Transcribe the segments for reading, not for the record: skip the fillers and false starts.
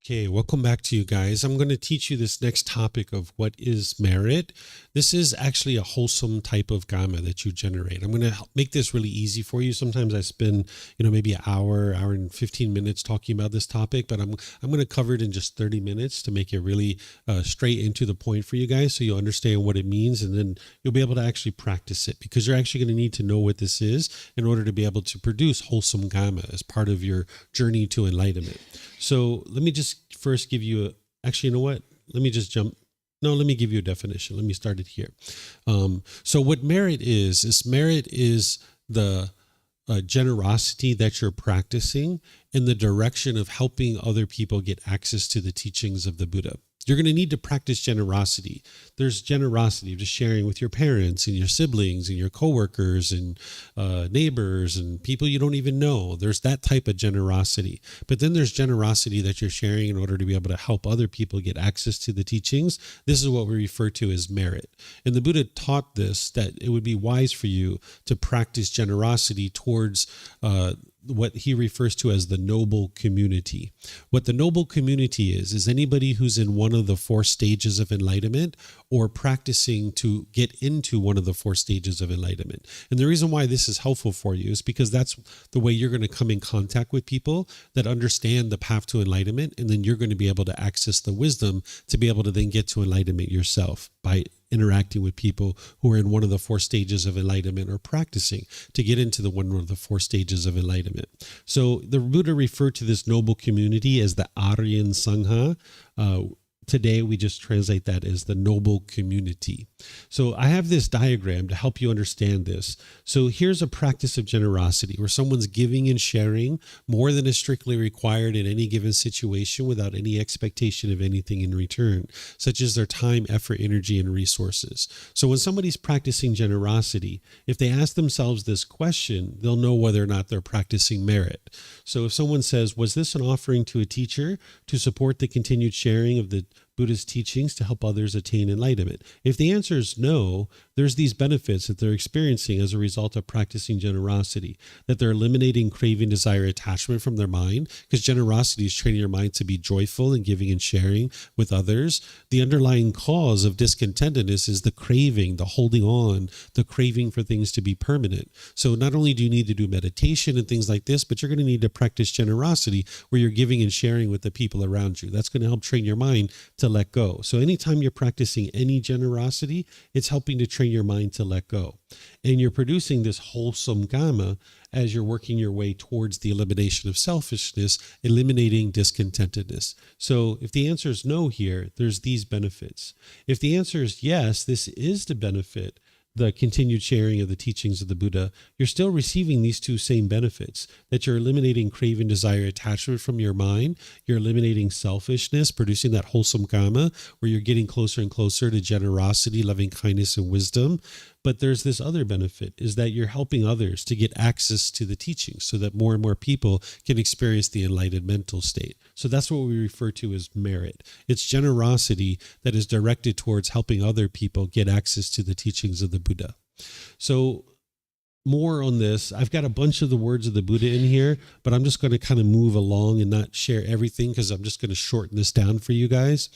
Okay, welcome back to you guys. I'm going to teach you this next topic of what is merit. This is actually a wholesome type of Kamma that you generate. I'm going to make this really easy for you. Sometimes I spend, maybe an hour and 15 minutes talking about this topic, but I'm going to cover it in just 30 minutes to make it really straight into the point for you guys so you'll understand what it means, and then you'll be able to actually practice it, because you're actually going to need to know what this is in order to be able to produce wholesome Kamma as part of your journey to enlightenment. So let me just first give you actually, you know what? Let me just jump. No, let me give you a definition. Let me start it here. So what merit is the generosity that you're practicing in the direction of helping other people get access to the teachings of the Buddha. You're going to need to practice generosity. There's generosity of just sharing with your parents and your siblings and your coworkers and neighbors and people you don't even know. There's that type of generosity. But then there's generosity that you're sharing in order to be able to help other people get access to the teachings. This is what we refer to as merit. And the Buddha taught this, that it would be wise for you to practice generosity towards what he refers to as the noble community. What the noble community is anybody who's in one of the four stages of enlightenment or practicing to get into one of the four stages of enlightenment. And the reason why this is helpful for you is because that's the way you're going to come in contact with people that understand the path to enlightenment, and then you're going to be able to access the wisdom to be able to then get to enlightenment yourself by interacting with people who are in one of the four stages of enlightenment or practicing to get into the one of the four stages of enlightenment. So the Buddha referred to this noble community as the Aryan Sangha. Today, we just translate that as the noble community. So I have this diagram to help you understand this. So here's a practice of generosity where someone's giving and sharing more than is strictly required in any given situation without any expectation of anything in return, such as their time, effort, energy, and resources. So when somebody's practicing generosity, if they ask themselves this question, they'll know whether or not they're practicing merit. So if someone says, was this an offering to a teacher to support the continued sharing of the Buddha's teachings to help others attain enlightenment? If the answer is no, there's these benefits that they're experiencing as a result of practicing generosity, that they're eliminating craving, desire, attachment from their mind, because generosity is training your mind to be joyful and giving and sharing with others. The underlying cause of discontentedness is the craving, the holding on, the craving for things to be permanent. So not only do you need to do meditation and things like this, but you're going to need to practice generosity where you're giving and sharing with the people around you. That's going to help train your mind to let go. So anytime you're practicing any generosity, it's helping to train your mind to let go. And you're producing this wholesome Kamma as you're working your way towards the elimination of selfishness, eliminating discontentedness. So if the answer is no here, there's these benefits. If the answer is yes, this is the benefit, the continued sharing of the teachings of the Buddha, you're still receiving these two same benefits, that you're eliminating craving, desire, attachment from your mind, you're eliminating selfishness, producing that wholesome Kamma, where you're getting closer and closer to generosity, loving kindness, and wisdom. But there's this other benefit, is that you're helping others to get access to the teachings so that more and more people can experience the enlightened mental state. So that's what we refer to as merit. It's generosity that is directed towards helping other people get access to the teachings of the Buddha. So more on this. I've got a bunch of the words of the Buddha in here, but I'm just going to kind of move along and not share everything because I'm just going to shorten this down for you guys.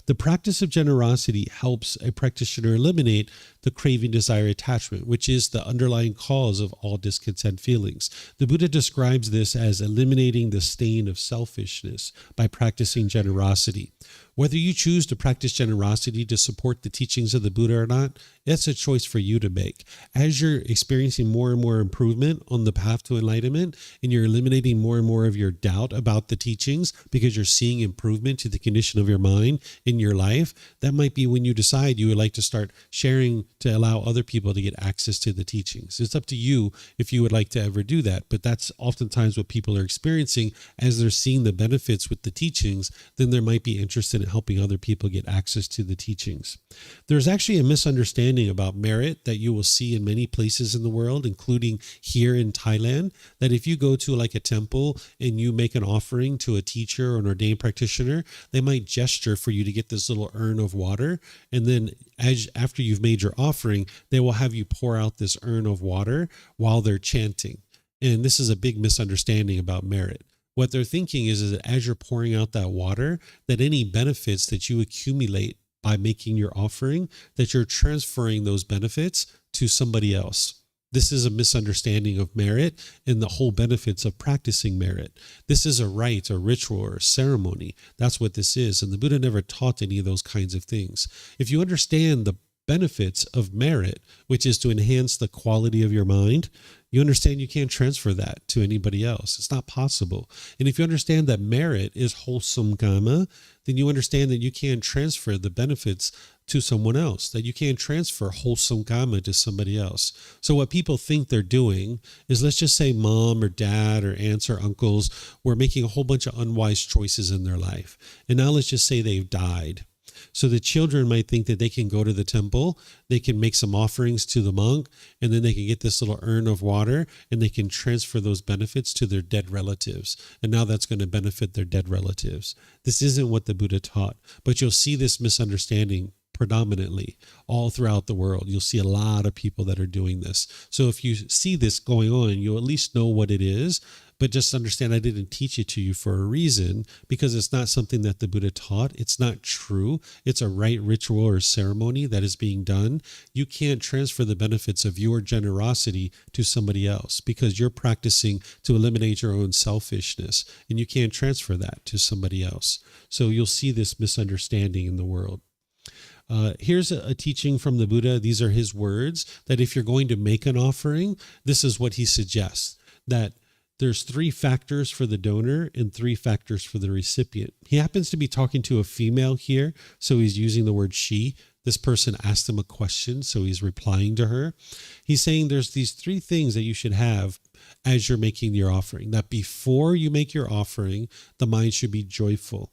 The practice of generosity helps a practitioner eliminate the craving, desire, attachment, which is the underlying cause of all discontent feelings. The Buddha describes this as eliminating the stain of selfishness by practicing generosity. Whether you choose to practice generosity to support the teachings of the Buddha or not, that's a choice for you to make. As you're experiencing more and more improvement on the path to enlightenment, and you're eliminating more and more of your doubt about the teachings because you're seeing improvement to the condition of your mind in your life, that might be when you decide you would like to start sharing to allow other people to get access to the teachings. It's up to you if you would like to ever do that, but that's oftentimes what people are experiencing as they're seeing the benefits with the teachings. Then they might be interested in helping other people get access to the teachings. There's actually a misunderstanding about merit that you will see in many places in the world, including here in Thailand, that if you go to like a temple and you make an offering to a teacher or an ordained practitioner, they might gesture for you to get this little urn of water. And then after you've made your offering, they will have you pour out this urn of water while they're chanting. And this is a big misunderstanding about merit. What they're thinking is that as you're pouring out that water, that any benefits that you accumulate by making your offering, that you're transferring those benefits to somebody else. This is a misunderstanding of merit and the whole benefits of practicing merit. This is a rite, a ritual, or a ceremony. That's what this is. And the Buddha never taught any of those kinds of things. If you understand the benefits of merit, which is to enhance the quality of your mind, you understand you can't transfer that to anybody else. It's not possible. And if you understand that merit is wholesome Kamma, then you understand that you can't transfer the benefits to someone else, that you can't transfer wholesome Kamma to somebody else. So what people think they're doing is, let's just say mom or dad or aunts or uncles were making a whole bunch of unwise choices in their life. And now let's just say they've died. So the children might think that they can go to the temple, they can make some offerings to the monk, and then they can get this little urn of water, and they can transfer those benefits to their dead relatives. And now that's going to benefit their dead relatives. This isn't what the Buddha taught, but you'll see this misunderstanding predominantly all throughout the world. You'll see a lot of people that are doing this. So if you see this going on, you'll at least know what it is. But just understand, I didn't teach it to you for a reason, because it's not something that the Buddha taught. It's not true. It's a rite, ritual, or ceremony that is being done. You can't transfer the benefits of your generosity to somebody else, because you're practicing to eliminate your own selfishness, and you can't transfer that to somebody else. So you'll see this misunderstanding in the world. Here's a teaching from the Buddha. These are his words, that if you're going to make an offering, this is what he suggests, that there's 3 factors for the donor and 3 factors for the recipient. He happens to be talking to a female here, so he's using the word she. This person asked him a question, so he's replying to her. He's saying there's these 3 things that you should have as you're making your offering. That before you make your offering, the mind should be joyful.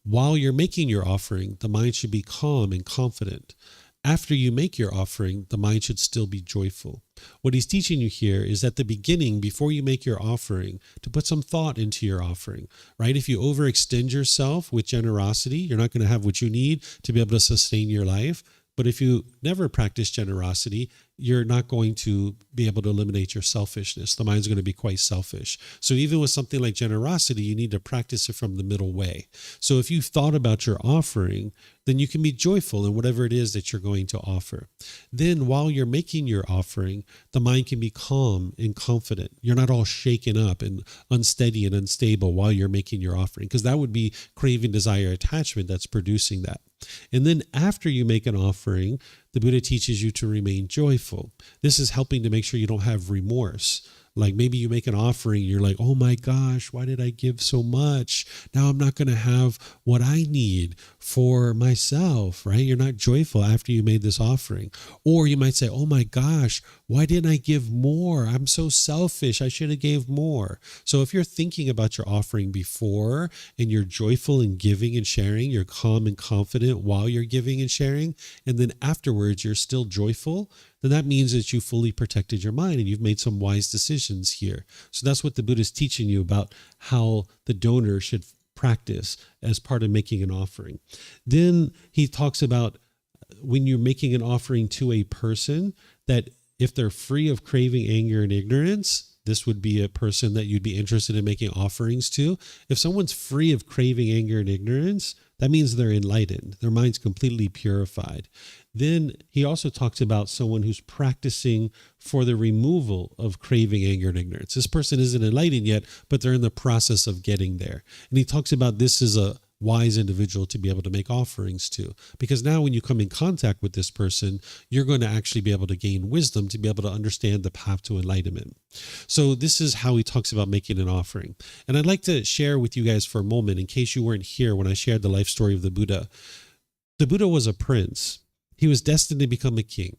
While you're making your offering, the mind should be calm and confident. After you make your offering, the mind should still be joyful. What he's teaching you here is at the beginning, before you make your offering, to put some thought into your offering, right? If you overextend yourself with generosity, you're not going to have what you need to be able to sustain your life. But if you never practice generosity, you're not going to be able to eliminate your selfishness. The mind's going to be quite selfish. So even with something like generosity, you need to practice it from the middle way. So if you've thought about your offering, then you can be joyful in whatever it is that you're going to offer. Then while you're making your offering, the mind can be calm and confident. You're not all shaken up and unsteady and unstable while you're making your offering, because that would be craving, desire, attachment that's producing that. And then after you make an offering, the Buddha teaches you to remain joyful. This is helping to make sure you don't have remorse. Like maybe you make an offering, you're like, oh my gosh, why did I give so much? Now I'm not going to have what I need for myself, right? You're not joyful after you made this offering. Or you might say, oh my gosh, why didn't I give more? I'm so selfish. I should have gave more. So if you're thinking about your offering before and you're joyful in giving and sharing, you're calm and confident while you're giving and sharing, and then afterwards you're still joyful, then that means that you fully protected your mind and you've made some wise decisions here. So that's what the Buddha is teaching you about how the donor should practice as part of making an offering. Then he talks about when you're making an offering to a person, that if they're free of craving, anger, and ignorance, this would be a person that you'd be interested in making offerings to. If someone's free of craving, anger, and ignorance, that means they're enlightened. Their mind's completely purified. Then he also talks about someone who's practicing for the removal of craving, anger, and ignorance. This person isn't enlightened yet, but they're in the process of getting there. And he talks about this as a wise individual to be able to make offerings to. Because now when you come in contact with this person, you're going to actually be able to gain wisdom to be able to understand the path to enlightenment. So this is how he talks about making an offering. And I'd like to share with you guys for a moment, in case you weren't here when I shared the life story of the Buddha. The Buddha was a prince. He was destined to become a king.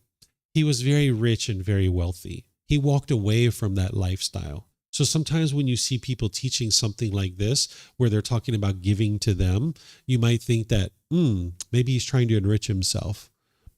He was very rich and very wealthy. He walked away from that lifestyle. So sometimes when you see people teaching something like this, where they're talking about giving to them, you might think that, maybe he's trying to enrich himself.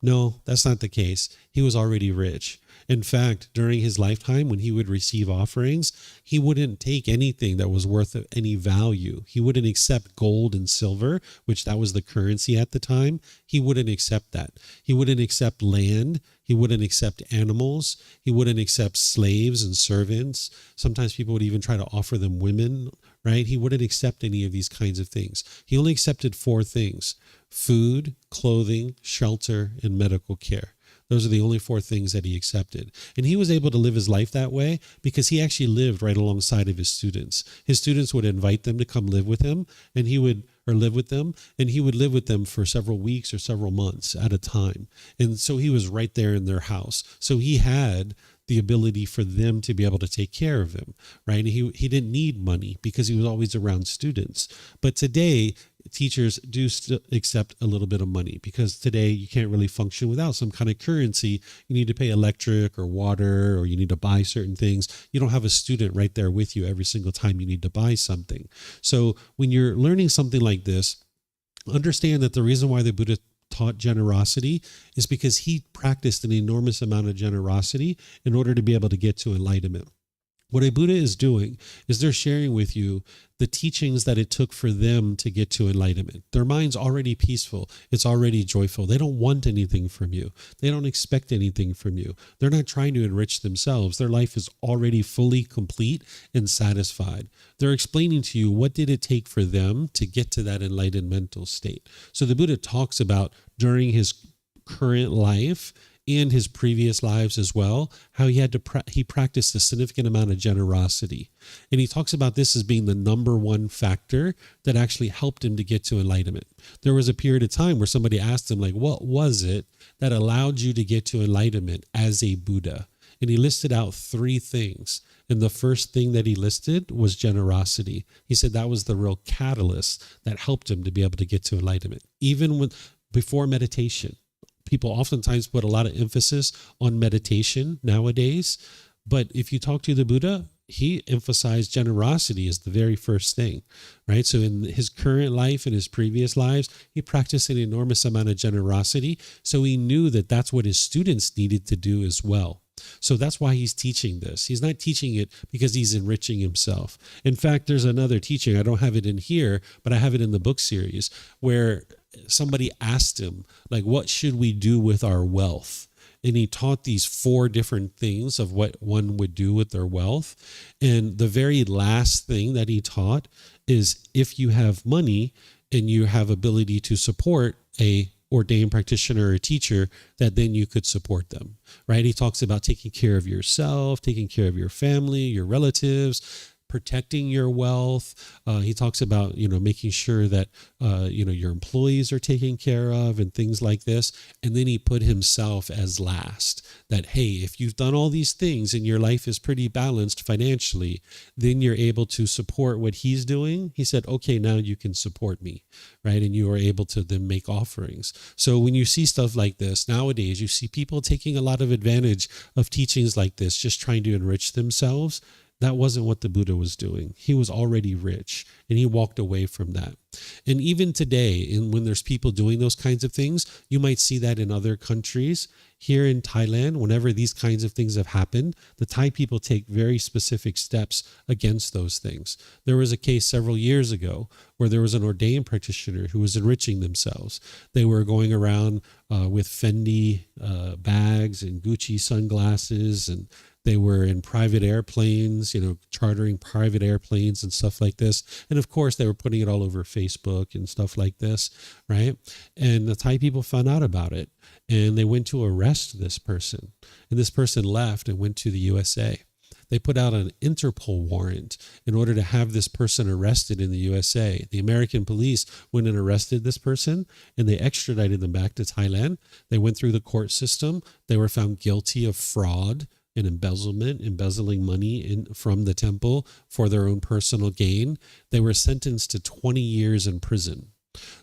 No, that's not the case. He was already rich. In fact, during his lifetime, when he would receive offerings, he wouldn't take anything that was worth any value. He wouldn't accept gold and silver, which that was the currency at the time. He wouldn't accept that. He wouldn't accept land. He wouldn't accept animals. He wouldn't accept slaves and servants. Sometimes people would even try to offer them women, right? He wouldn't accept any of these kinds of things. He only accepted 4 things: food, clothing, shelter, and medical care. Those are the only 4 things that he accepted. And he was able to live his life that way because he actually lived right alongside of his students. His students would invite them to come live with him, and he would live with them, and he would live with them for several weeks or several months at a time. And so he was right there in their house. So he had the ability for them to be able to take care of him, right? And he didn't need money because he was always around students. But today, teachers do still accept a little bit of money because today you can't really function without some kind of currency. You need to pay electric or water, or you need to buy certain things. You don't have a student right there with you every single time you need to buy something. So when you're learning something like this, understand that the reason why the Buddha taught generosity is because he practiced an enormous amount of generosity in order to be able to get to enlightenment. What a Buddha is doing is they're sharing with you the teachings that it took for them to get to enlightenment. Their mind's already peaceful. It's already joyful. They don't want anything from you. They don't expect anything from you. They're not trying to enrich themselves. Their life is already fully complete and satisfied. They're explaining to you what did it take for them to get to that enlightened mental state. So the Buddha talks about during his current life and his previous lives as well, how he had to he practiced a significant amount of generosity. And he talks about this as being the number one factor that actually helped him to get to enlightenment. There was a period of time where somebody asked him, like, what was it that allowed you to get to enlightenment as a Buddha? And he listed out 3 things. And the first thing that he listed was generosity. He said that was the real catalyst that helped him to be able to get to enlightenment. Even before meditation. People oftentimes put a lot of emphasis on meditation nowadays, but if you talk to the Buddha, he emphasized generosity as the very first thing, right? So in his current life and his previous lives, he practiced an enormous amount of generosity. So he knew that that's what his students needed to do as well. So that's why he's teaching this. He's not teaching it because he's enriching himself. In fact, there's another teaching. I don't have it in here, but I have it in the book series where somebody asked him, like, what should we do with our wealth? And he taught these 4 different things of what one would do with their wealth. And the very last thing that he taught is if you have money and you have ability to support a ordained practitioner or a teacher, that then you could support them, right? He talks about taking care of yourself, taking care of your family, your relatives, protecting your wealth. He talks about, making sure that, your employees are taken care of and things like this. And then he put himself as last, that, hey, if you've done all these things and your life is pretty balanced financially, then you're able to support what he's doing. He said, okay, now you can support me, right? And you are able to then make offerings. So when you see stuff like this nowadays, you see people taking a lot of advantage of teachings like this, just trying to enrich themselves. That wasn't what the Buddha was doing. He was already rich, and he walked away from that. And even today, when there's people doing those kinds of things, you might see that in other countries. Here in Thailand, whenever these kinds of things have happened, the Thai people take very specific steps against those things. There was a case several years ago where there was an ordained practitioner who was enriching themselves. They were going around with Fendi bags and Gucci sunglasses, and they were in private airplanes, chartering private airplanes and stuff like this. And of course, they were putting it all over Facebook and stuff like this, right? And the Thai people found out about it, and they went to arrest this person. And this person left and went to the USA. They put out an Interpol warrant in order to have this person arrested in the USA. The American police went and arrested this person, and they extradited them back to Thailand. They went through the court system. They were found guilty of fraud and embezzlement, embezzling money from the temple for their own personal gain. They were sentenced to 20 years in prison.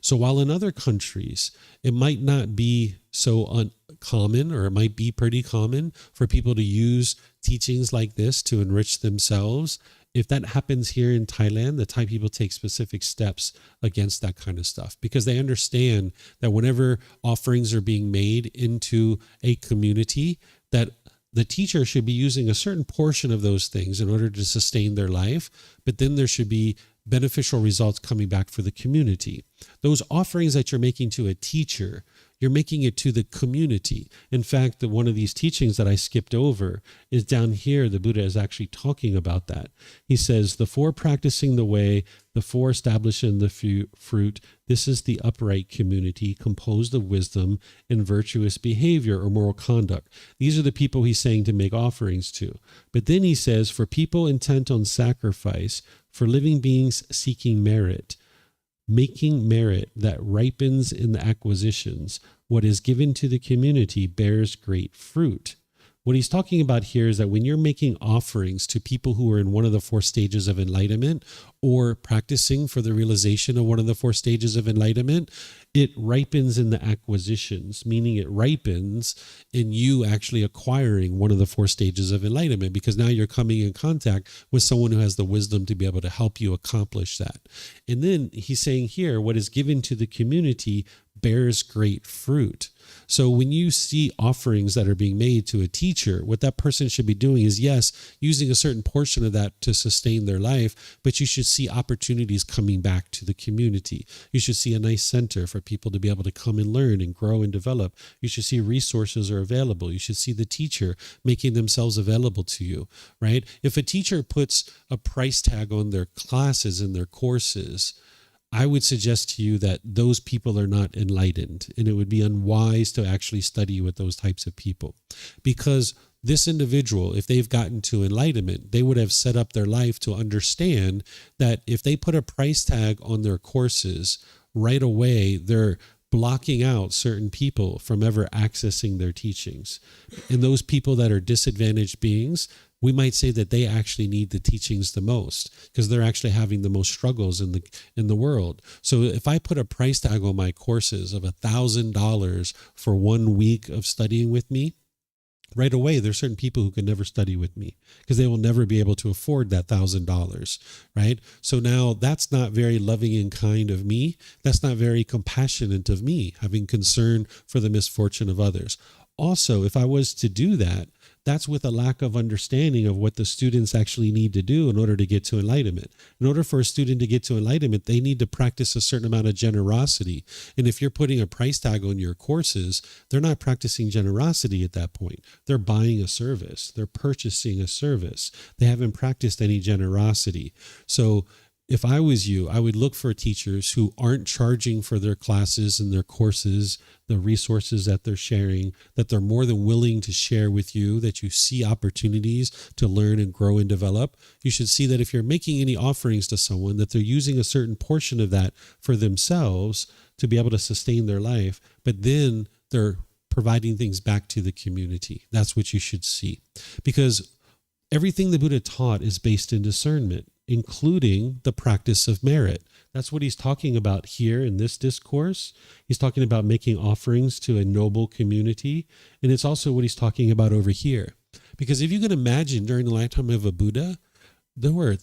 So while in other countries, it might not be so uncommon, or it might be pretty common for people to use teachings like this to enrich themselves, if that happens here in Thailand, the Thai people take specific steps against that kind of stuff because they understand that whenever offerings are being made into a community, that the teacher should be using a certain portion of those things in order to sustain their life, but then there should be beneficial results coming back for the community. Those offerings that you're making to a teacher, You're making it to the community. In fact, one of these teachings that I skipped over is down here. The Buddha is actually talking about that. He says, the four practicing the way, the four establishing the fruit, this is the upright community composed of wisdom and virtuous behavior or moral conduct. These are the people he's saying to make offerings to. But then he says, for people intent on sacrifice, for living beings seeking merit, making merit that ripens in the acquisitions, what is given to the community bears great fruit. What he's talking about here is that when you're making offerings to people who are in one of the four stages of enlightenment or practicing for the realization of one of the four stages of enlightenment, it ripens in the acquisitions, meaning it ripens in you actually acquiring one of the four stages of enlightenment, because now you're coming in contact with someone who has the wisdom to be able to help you accomplish that. And then he's saying here, what is given to the community bears great fruit. So when you see offerings that are being made to a teacher, what that person should be doing is, yes, using a certain portion of that to sustain their life, but you should see opportunities coming back to the community. You should see a nice center for people to be able to come and learn and grow and develop. You should see resources are available. You should see the teacher making themselves available to you, right? If a teacher puts a price tag on their classes and their courses, I would suggest to you that those people are not enlightened, and it would be unwise to actually study with those types of people, because this individual, if they've gotten to enlightenment, they would have set up their life to understand that if they put a price tag on their courses right away, they're blocking out certain people from ever accessing their teachings. And those people that are disadvantaged beings, we might say that they actually need the teachings the most, because they're actually having the most struggles in the world. So if I put a price tag on my courses of $1,000 for 1 week of studying with me, right away, there's certain people who can never study with me because they will never be able to afford that $1,000, right? So now that's not very loving and kind of me. That's not very compassionate of me, having concern for the misfortune of others. Also, if I was to do that, that's with a lack of understanding of what the students actually need to do in order to get to enlightenment. In order for a student to get to enlightenment, they need to practice a certain amount of generosity. And if you're putting a price tag on your courses, they're not practicing generosity at that point. They're buying a service. They're purchasing a service. They haven't practiced any generosity. So if I was you, I would look for teachers who aren't charging for their classes and their courses, the resources that they're sharing, that they're more than willing to share with you, that you see opportunities to learn and grow and develop. You should see that if you're making any offerings to someone, that they're using a certain portion of that for themselves to be able to sustain their life, but then they're providing things back to the community. That's what you should see. Because everything the Buddha taught is based in discernment, including the practice of merit. That's what he's talking about here in this discourse. He's talking about making offerings to a noble community. And it's also what he's talking about over here. Because if you can imagine, during the lifetime of a Buddha, there were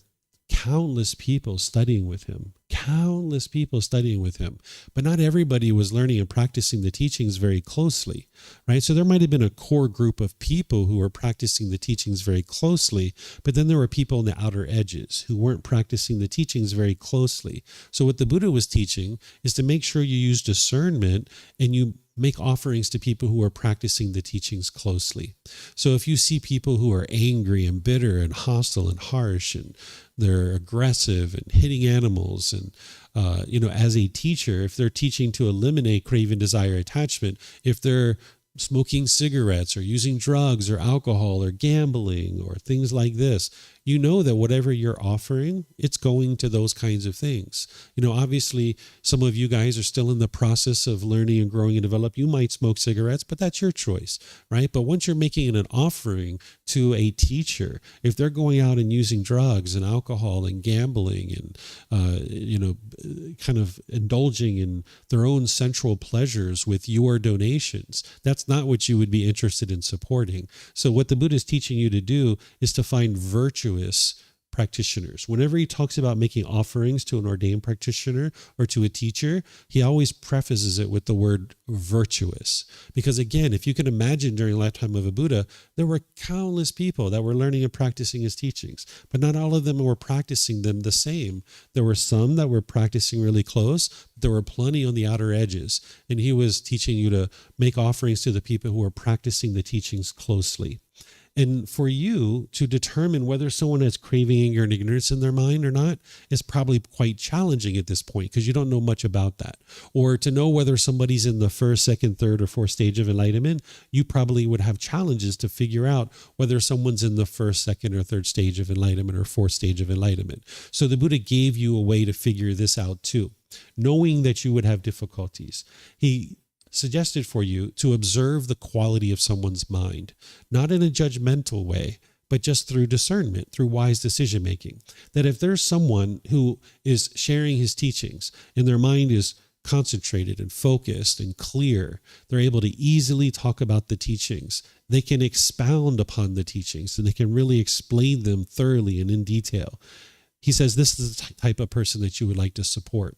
countless people studying with him, but not everybody was learning and practicing the teachings very closely, right? So there might have been a core group of people who were practicing the teachings very closely, but then there were people on the outer edges who weren't practicing the teachings very closely. So what the Buddha was teaching is to make sure you use discernment and you make offerings to people who are practicing the teachings closely. So if you see people who are angry and bitter and hostile and harsh and they're aggressive and hitting animals and, as a teacher, if they're teaching to eliminate craving, desire, attachment, if they're smoking cigarettes or using drugs or alcohol or gambling or things like this, you know that whatever you're offering, it's going to those kinds of things. Obviously, some of you guys are still in the process of learning and growing and develop. You might smoke cigarettes, but that's your choice, right? But once you're making an offering to a teacher, if they're going out and using drugs and alcohol and gambling and, kind of indulging in their own sensual pleasures with your donations, that's not what you would be interested in supporting. So what the Buddha is teaching you to do is to find virtuous practitioners. Whenever he talks about making offerings to an ordained practitioner or to a teacher, he always prefaces it with the word virtuous. Because again, if you can imagine during the lifetime of a Buddha, there were countless people that were learning and practicing his teachings, but not all of them were practicing them the same. There were some that were practicing really close. There were plenty on the outer edges, and he was teaching you to make offerings to the people who are practicing the teachings closely. And for you to determine whether someone has craving, anger, and ignorance in their mind or not is probably quite challenging at this point because you don't know much about that. Or to know whether somebody's in the first, second, third, or fourth stage of enlightenment, you probably would have challenges to figure out whether someone's in the first, second, or third stage of enlightenment or fourth stage of enlightenment. So the Buddha gave you a way to figure this out too, knowing that you would have difficulties. He suggested for you to observe the quality of someone's mind, not in a judgmental way, but just through discernment, through wise decision making. That if there's someone who is sharing his teachings and their mind is concentrated and focused and clear, they're able to easily talk about the teachings. They can expound upon the teachings and they can really explain them thoroughly and in detail. He says this is the type of person that you would like to support,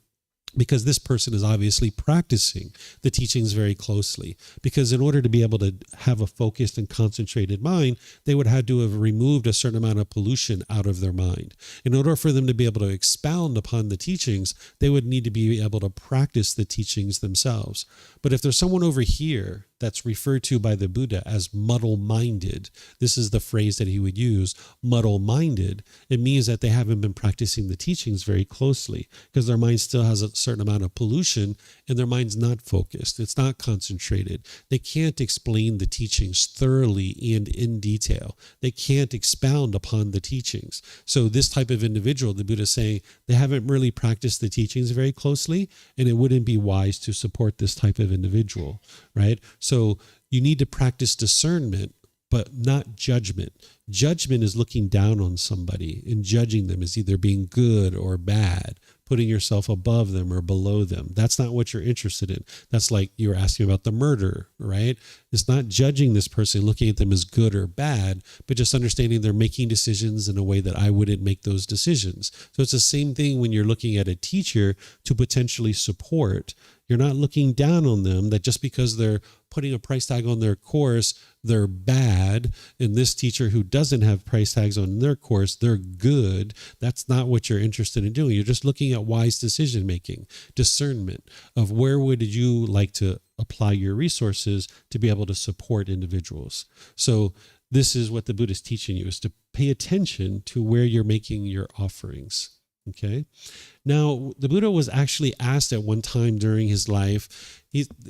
because this person is obviously practicing the teachings very closely. Because in order to be able to have a focused and concentrated mind, they would have to have removed a certain amount of pollution out of their mind. In order for them to be able to expound upon the teachings, they would need to be able to practice the teachings themselves. But if there's someone over here that's referred to by the Buddha as muddle-minded, this is the phrase that he would use, muddle-minded, it means that they haven't been practicing the teachings very closely because their mind still has a certain amount of pollution and their mind's not focused. It's not concentrated. They can't explain the teachings thoroughly and in detail. They can't expound upon the teachings. So this type of individual, the Buddha is saying, they haven't really practiced the teachings very closely, and it wouldn't be wise to support this type of individual, right? So you need to practice discernment, but not judgment. Judgment is looking down on somebody and judging them as either being good or bad, putting yourself above them or below them. That's not what you're interested in. That's like you were asking about the murder, right? It's not judging this person, looking at them as good or bad, but just understanding they're making decisions in a way that I wouldn't make those decisions. So it's the same thing when you're looking at a teacher to potentially support. You're not looking down on them that just because they're putting a price tag on their course, they're bad. And this teacher who doesn't have price tags on their course, they're good. That's not what you're interested in doing. You're just looking at wise decision making, discernment of where would you like to apply your resources to be able to support individuals. So this is what the Buddha is teaching you, is to pay attention to where you're making your offerings. Okay. Now, the Buddha was actually asked at one time during his life,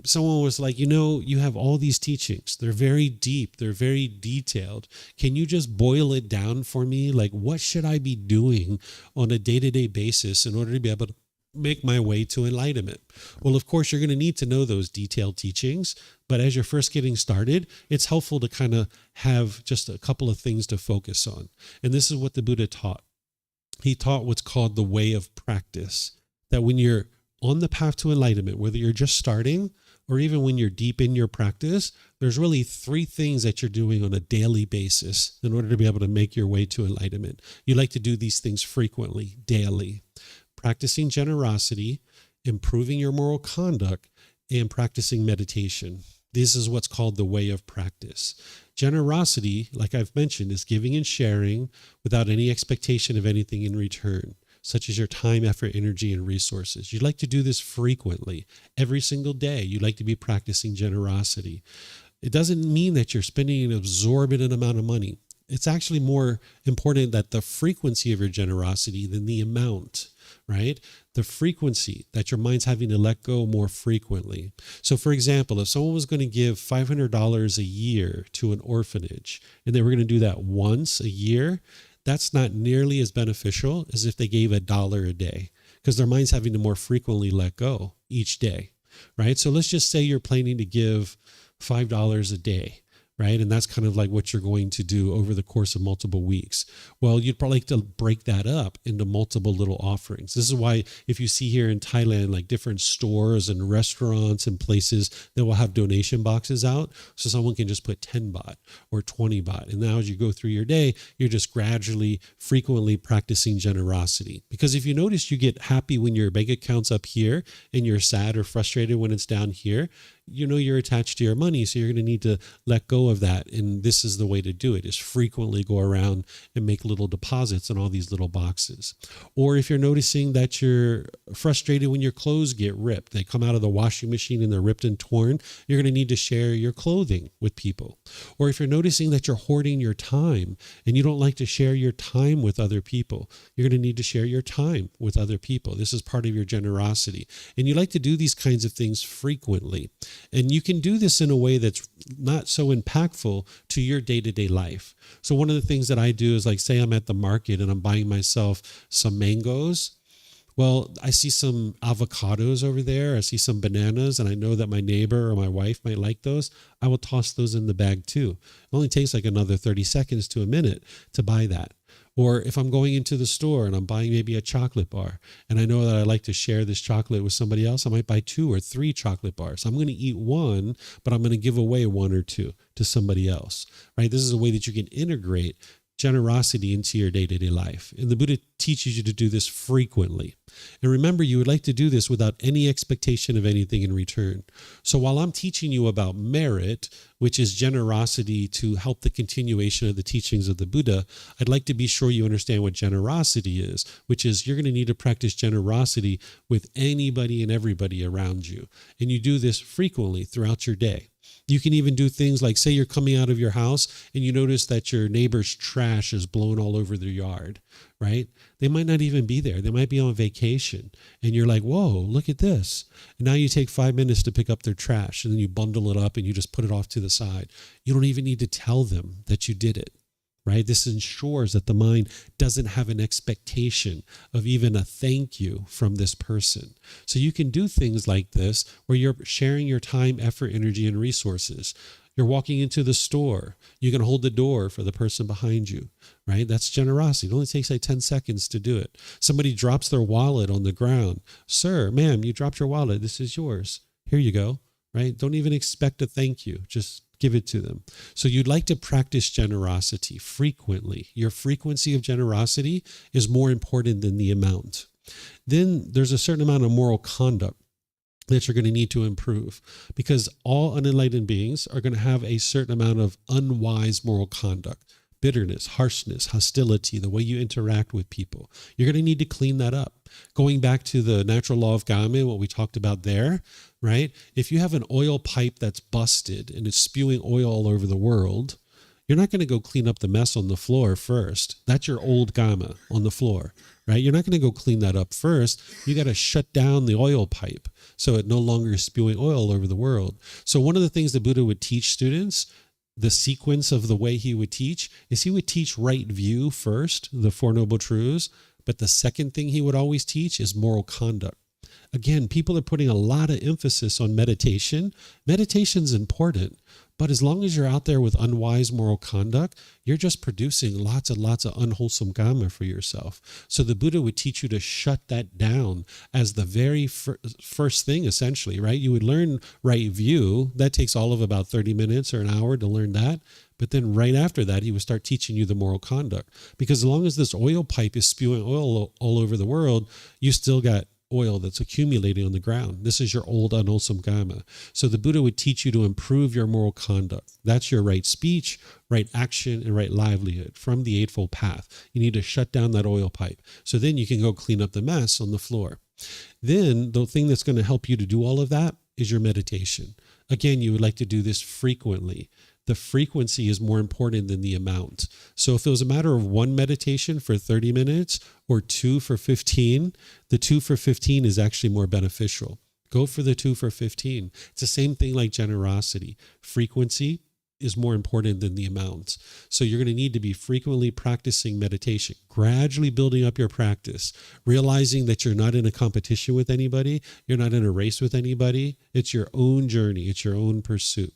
someone was like, you have all these teachings. They're very deep. They're very detailed. Can you just boil it down for me? Like, what should I be doing on a day-to-day basis in order to be able to make my way to enlightenment? Well, of course, you're going to need to know those detailed teachings. But as you're first getting started, it's helpful to kind of have just a couple of things to focus on. And this is what the Buddha taught. He taught what's called the way of practice, that when you're on the path to enlightenment, whether you're just starting or even when you're deep in your practice, there's really 3 things that you're doing on a daily basis in order to be able to make your way to enlightenment. You like to do these things frequently, daily. Practicing generosity, improving your moral conduct, and practicing meditation. This is what's called the way of practice. Generosity, like I've mentioned, is giving and sharing without any expectation of anything in return, such as your time, effort, energy, and resources. You'd like to do this frequently. Every single day, you'd like to be practicing generosity. It doesn't mean that you're spending an exorbitant amount of money. It's actually more important that the frequency of your generosity than the amount, right? The frequency that your mind's having to let go more frequently. So for example, if someone was going to give $500 a year to an orphanage and they were going to do that once a year, that's not nearly as beneficial as if they gave $1 a day, because their mind's having to more frequently let go each day, right? So let's just say you're planning to give $5 a day. right? And that's kind of like what you're going to do over the course of multiple weeks. Well, you'd probably like to break that up into multiple little offerings. This is why if you see here in Thailand, like different stores and restaurants and places that will have donation boxes out, so someone can just put 10 baht or 20 baht. And now as you go through your day, you're just gradually, frequently practicing generosity. Because if you notice, you get happy when your bank account's up here and you're sad or frustrated when it's down here. You know you're attached to your money, so you're going to need to let go of that. And this is the way to do it, is frequently go around and make little deposits in all these little boxes. Or if you're noticing that you're frustrated when your clothes get ripped, they come out of the washing machine and they're ripped and torn, you're going to need to share your clothing with people. Or if you're noticing that you're hoarding your time and you don't like to share your time with other people, you're going to need to share your time with other people. This is part of your generosity. And you like to do these kinds of things frequently. And you can do this in a way that's not so impactful to your day-to-day life. So one of the things that I do is, like, say I'm at the market and I'm buying myself some mangoes. Well, I see some avocados over there. I see some bananas, and I know that my neighbor or my wife might like those. I will toss those in the bag too. It only takes like another 30 seconds to a minute to buy that. Or if I'm going into the store and I'm buying maybe a chocolate bar, and I know that I like to share this chocolate with somebody else, I might buy 2 or 3 chocolate bars. I'm going to eat one, but I'm going to give away 1 or 2 to somebody else, right? This is a way that you can integrate generosity into your day-to-day life. And the Buddha teaches you to do this frequently. And remember, you would like to do this without any expectation of anything in return. So while I'm teaching you about merit, which is generosity to help the continuation of the teachings of the Buddha, I'd like to be sure you understand what generosity is, which is you're going to need to practice generosity with anybody and everybody around you. And you do this frequently throughout your day. You can even do things like, say you're coming out of your house and you notice that your neighbor's trash is blown all over their yard, right? They might not even be there. They might be on vacation. And you're like, whoa, look at this. And now you take 5 minutes to pick up their trash, and then you bundle it up and you just put it off to the side. You don't even need to tell them that you did it. Right? This ensures that the mind doesn't have an expectation of even a thank you from this person. So you can do things like this where you're sharing your time, effort, energy, and resources. You're walking into the store. You can hold the door for the person behind you, right? That's generosity. It only takes like 10 seconds to do it. Somebody drops their wallet on the ground. Sir, ma'am, you dropped your wallet. This is yours. Here you go, right? Don't even expect a thank you. Just give it to them. So you'd like to practice generosity frequently. Your frequency of generosity is more important than the amount. Then there's a certain amount of moral conduct that you're going to need to improve, because all unenlightened beings are going to have a certain amount of unwise moral conduct. Bitterness, harshness, hostility, the way you interact with people. You're going to need to clean that up. Going back to the natural law of Kamma, what we talked about there, right? If you have an oil pipe that's busted and it's spewing oil all over the world, you're not going to go clean up the mess on the floor first. That's your old Kamma on the floor, right? You're not going to go clean that up first. You got to shut down the oil pipe so it no longer is spewing oil all over the world. So one of the things the Buddha would teach students, the sequence of the way he would teach, is he would teach right view first, the Four Noble Truths, but the second thing he would always teach is moral conduct. Again, people are putting a lot of emphasis on meditation. Meditation's important, but as long as you're out there with unwise moral conduct, you're just producing lots and lots of unwholesome Kamma for yourself. So the Buddha would teach you to shut that down as the very first thing, essentially, right? You would learn right view. That takes all of about 30 minutes or an hour to learn that. But then right after that, he would start teaching you the moral conduct. Because as long as this oil pipe is spewing oil all over the world, you still got oil that's accumulating on the ground. This is your old unwholesome Kamma. So the Buddha would teach you to improve your moral conduct. That's your right speech, right action, and right livelihood from the Eightfold Path. You need to shut down that oil pipe. So then you can go clean up the mess on the floor. Then the thing that's going to help you to do all of that is your meditation. Again, you would like to do this frequently. The frequency is more important than the amount. So if it was a matter of one meditation for 30 minutes or 2 for 15, the 2 for 15 is actually more beneficial. Go for the 2 for 15. It's the same thing like generosity. Frequency is more important than the amount. So you're going to need to be frequently practicing meditation, gradually building up your practice, realizing that you're not in a competition with anybody. You're not in a race with anybody. It's your own journey. It's your own pursuit.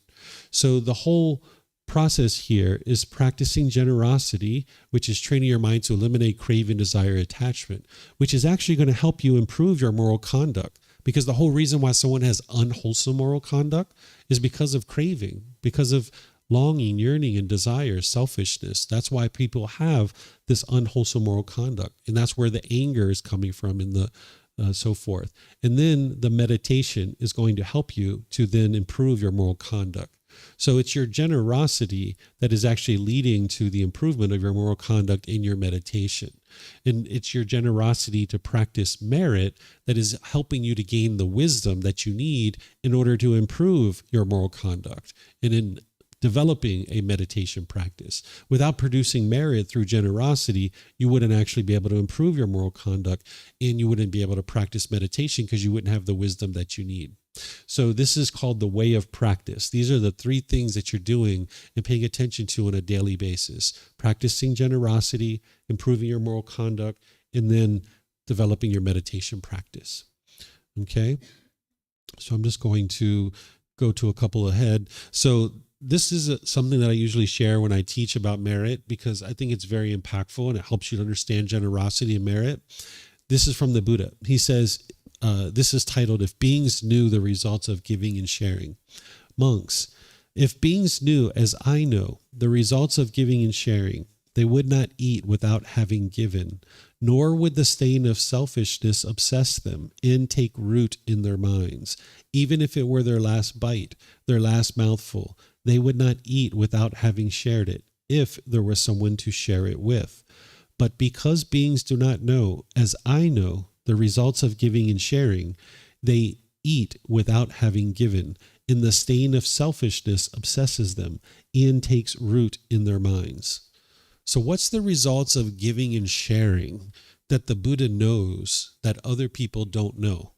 So the whole process here is practicing generosity, which is training your mind to eliminate craving, desire, attachment, which is actually going to help you improve your moral conduct. Because the whole reason why someone has unwholesome moral conduct is because of craving, because of longing, yearning, and desire, selfishness. That's why people have this unwholesome moral conduct. And that's where the anger is coming from and the so forth. And then the meditation is going to help you to then improve your moral conduct. So it's your generosity that is actually leading to the improvement of your moral conduct in your meditation. And it's your generosity to practice merit that is helping you to gain the wisdom that you need in order to improve your moral conduct. And in developing a meditation practice. Without producing merit through generosity, you wouldn't actually be able to improve your moral conduct, and you wouldn't be able to practice meditation because you wouldn't have the wisdom that you need. So this is called the way of practice. These are the three things that you're doing and paying attention to on a daily basis. Practicing generosity, improving your moral conduct, and then developing your meditation practice. Okay? So I'm just going to go to a couple ahead. So this is something that I usually share when I teach about merit because I think it's very impactful and it helps you to understand generosity and merit. This is from the Buddha. He says, this is titled, If Beings Knew the Results of Giving and Sharing. Monks, if beings knew, as I know, the results of giving and sharing, they would not eat without having given, nor would the stain of selfishness obsess them and take root in their minds. Even if it were their last bite, their last mouthful, they would not eat without having shared it, if there was someone to share it with. But because beings do not know, as I know, the results of giving and sharing, they eat without having given, and the stain of selfishness obsesses them and takes root in their minds. So what's the results of giving and sharing that the Buddha knows that other people don't know?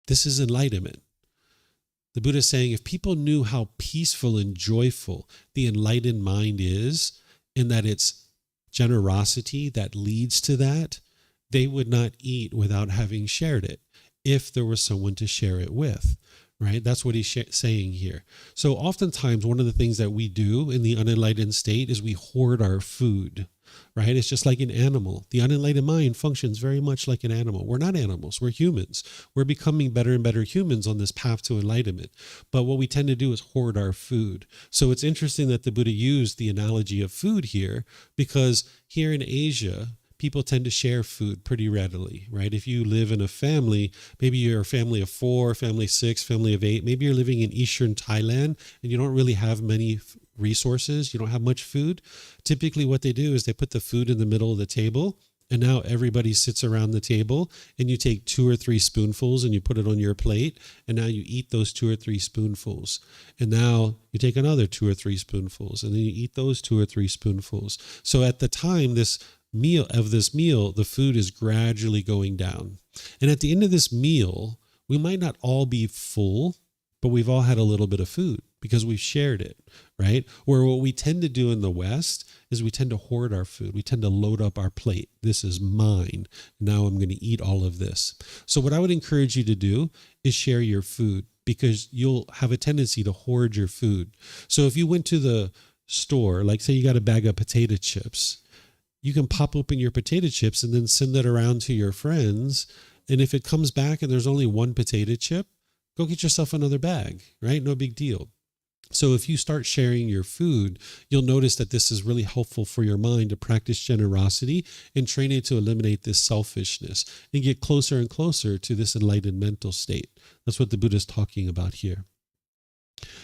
This is enlightenment. The Buddha is saying if people knew how peaceful and joyful the enlightened mind is, and that it's generosity that leads to that, they would not eat without having shared it if there was someone to share it with, right? That's what he's saying here. So oftentimes one of the things that we do in the unenlightened state is we hoard our food, right? It's just like an animal. The unenlightened mind functions very much like an animal. We're not animals. We're humans. We're becoming better and better humans on this path to enlightenment. But what we tend to do is hoard our food. So it's interesting that the Buddha used the analogy of food here, because here in Asia, people tend to share food pretty readily, right? If you live in a family, maybe you're a family of 4, family of 6, family of 8, maybe you're living in Eastern Thailand and you don't really have many resources, you don't have much food. Typically what they do is they put the food in the middle of the table, and now everybody sits around the table, and you take 2 or 3 spoonfuls and you put it on your plate, and now you eat those 2 or 3 spoonfuls. And now you take another 2 or 3 spoonfuls, and then you eat those 2 or 3 spoonfuls. So at the time this meal, the food is gradually going down. And at the end of this meal, we might not all be full, but we've all had a little bit of food because we've shared it, right? Or what we tend to do in the West is we tend to hoard our food. We tend to load up our plate. This is mine. Now I'm going to eat all of this. So what I would encourage you to do is share your food, because you'll have a tendency to hoard your food. So if you went to the store, like say you got a bag of potato chips, you can pop open your potato chips and then send it around to your friends. And if it comes back and there's only one potato chip, go get yourself another bag, right? No big deal. So if you start sharing your food, you'll notice that this is really helpful for your mind to practice generosity and train it to eliminate this selfishness and get closer and closer to this enlightened mental state. That's what the Buddha is talking about here.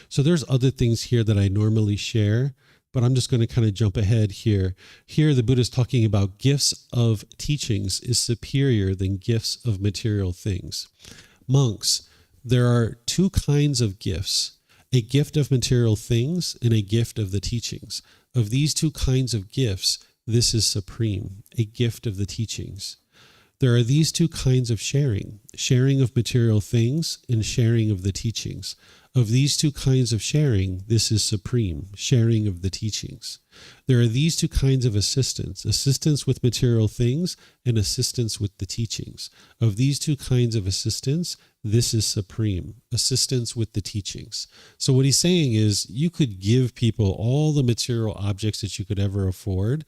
So there's other things here that I normally share, but I'm just going to kind of jump ahead here. Here, the Buddha is talking about gifts of teachings is superior than gifts of material things. Monks, there are 2 kinds of gifts, a gift of material things and a gift of the teachings. Of these 2 kinds of gifts, this is supreme, a gift of the teachings. There are these 2 kinds of sharing of material things and sharing of the teachings. Of these 2 kinds of sharing, this is supreme, sharing of the teachings. There are these 2 kinds of assistance with material things and assistance with the teachings. Of these 2 kinds of assistance, This is supreme. Assistance with the teachings. So what he's saying is you could give people all the material objects that you could ever afford,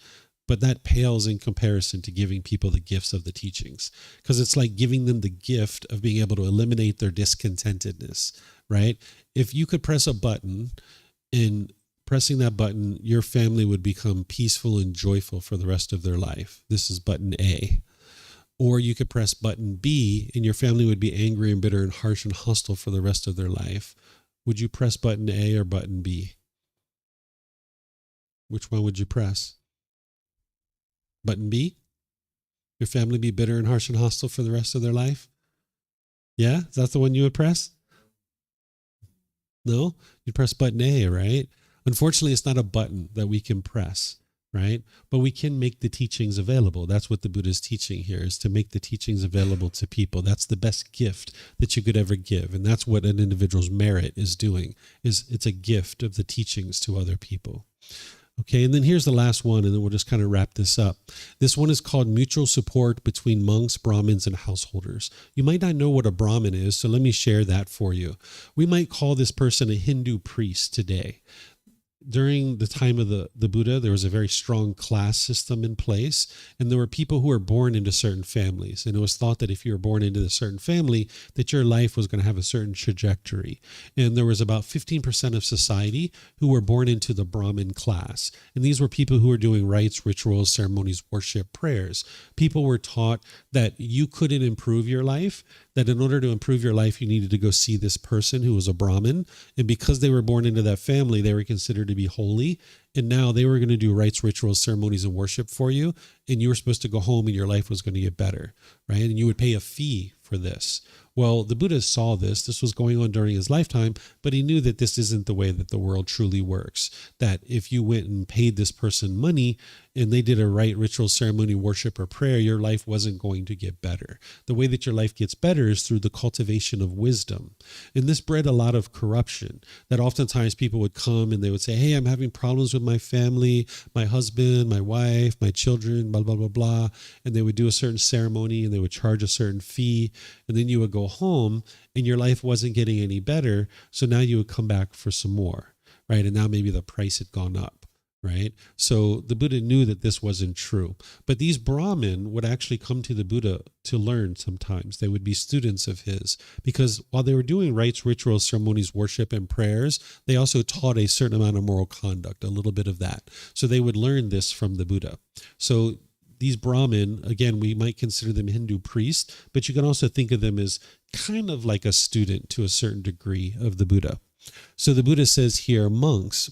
but that pales in comparison to giving people the gifts of the teachings, because it's like giving them the gift of being able to eliminate their discontentedness, right? If you could press a button, and pressing that button, your family would become peaceful and joyful for the rest of their life. This is button A. Or you could press button B and your family would be angry and bitter and harsh and hostile for the rest of their life. Would you press button A or button B? Which one would you press? Button B? Your family be bitter and harsh and hostile for the rest of their life? Yeah? Is that the one you would press? No? You'd press button A, right? Unfortunately, it's not a button that we can press, right? But we can make the teachings available. That's what the Buddha is teaching here, is to make the teachings available to people. That's the best gift that you could ever give. And that's what an individual's merit is doing, is it's a gift of the teachings to other people. Okay, and then here's the last one, and then we'll just kind of wrap this up. This one is called mutual support between monks, Brahmins, and householders. You might not know what a Brahmin is, so let me share that for you. We might call this person a Hindu priest today. During the time of the Buddha, there was a very strong class system in place, and there were people who were born into certain families. And it was thought that if you were born into a certain family, that your life was going to have a certain trajectory. And there was about 15% of society who were born into the Brahmin class. And these were people who were doing rites, rituals, ceremonies, worship, prayers. People were taught that you couldn't improve your life, that in order to improve your life, you needed to go see this person who was a Brahmin. And because they were born into that family, they were considered to be holy. And now they were going to do rites, rituals, ceremonies, and worship for you. And you were supposed to go home and your life was going to get better, right? And you would pay a fee for this. Well, the Buddha saw this. This was going on during his lifetime, but he knew that this isn't the way that the world truly works. That if you went and paid this person money and they did a rite, ritual, ceremony, worship, or prayer, your life wasn't going to get better. The way that your life gets better is through the cultivation of wisdom. And this bred a lot of corruption, that oftentimes people would come and they would say, hey, I'm having problems with my family, my husband, my wife, my children, blah, blah, blah, blah. And they would do a certain ceremony and they would charge a certain fee. And then you would go home and your life wasn't getting any better. So now you would come back for some more, right? And now maybe the price had gone up, right? So the Buddha knew that this wasn't true. But these Brahmin would actually come to the Buddha to learn sometimes. They would be students of his, because while they were doing rites, rituals, ceremonies, worship, and prayers, they also taught a certain amount of moral conduct, a little bit of that. So they would learn this from the Buddha. So these Brahmin, again, we might consider them Hindu priests, but you can also think of them as kind of like a student to a certain degree of the Buddha. So the Buddha says here, monks,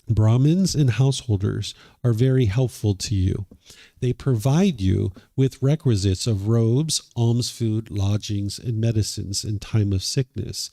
Brahmins, and householders are very helpful to you. They provide you with requisites of robes, alms food, lodgings, and medicines in time of sickness.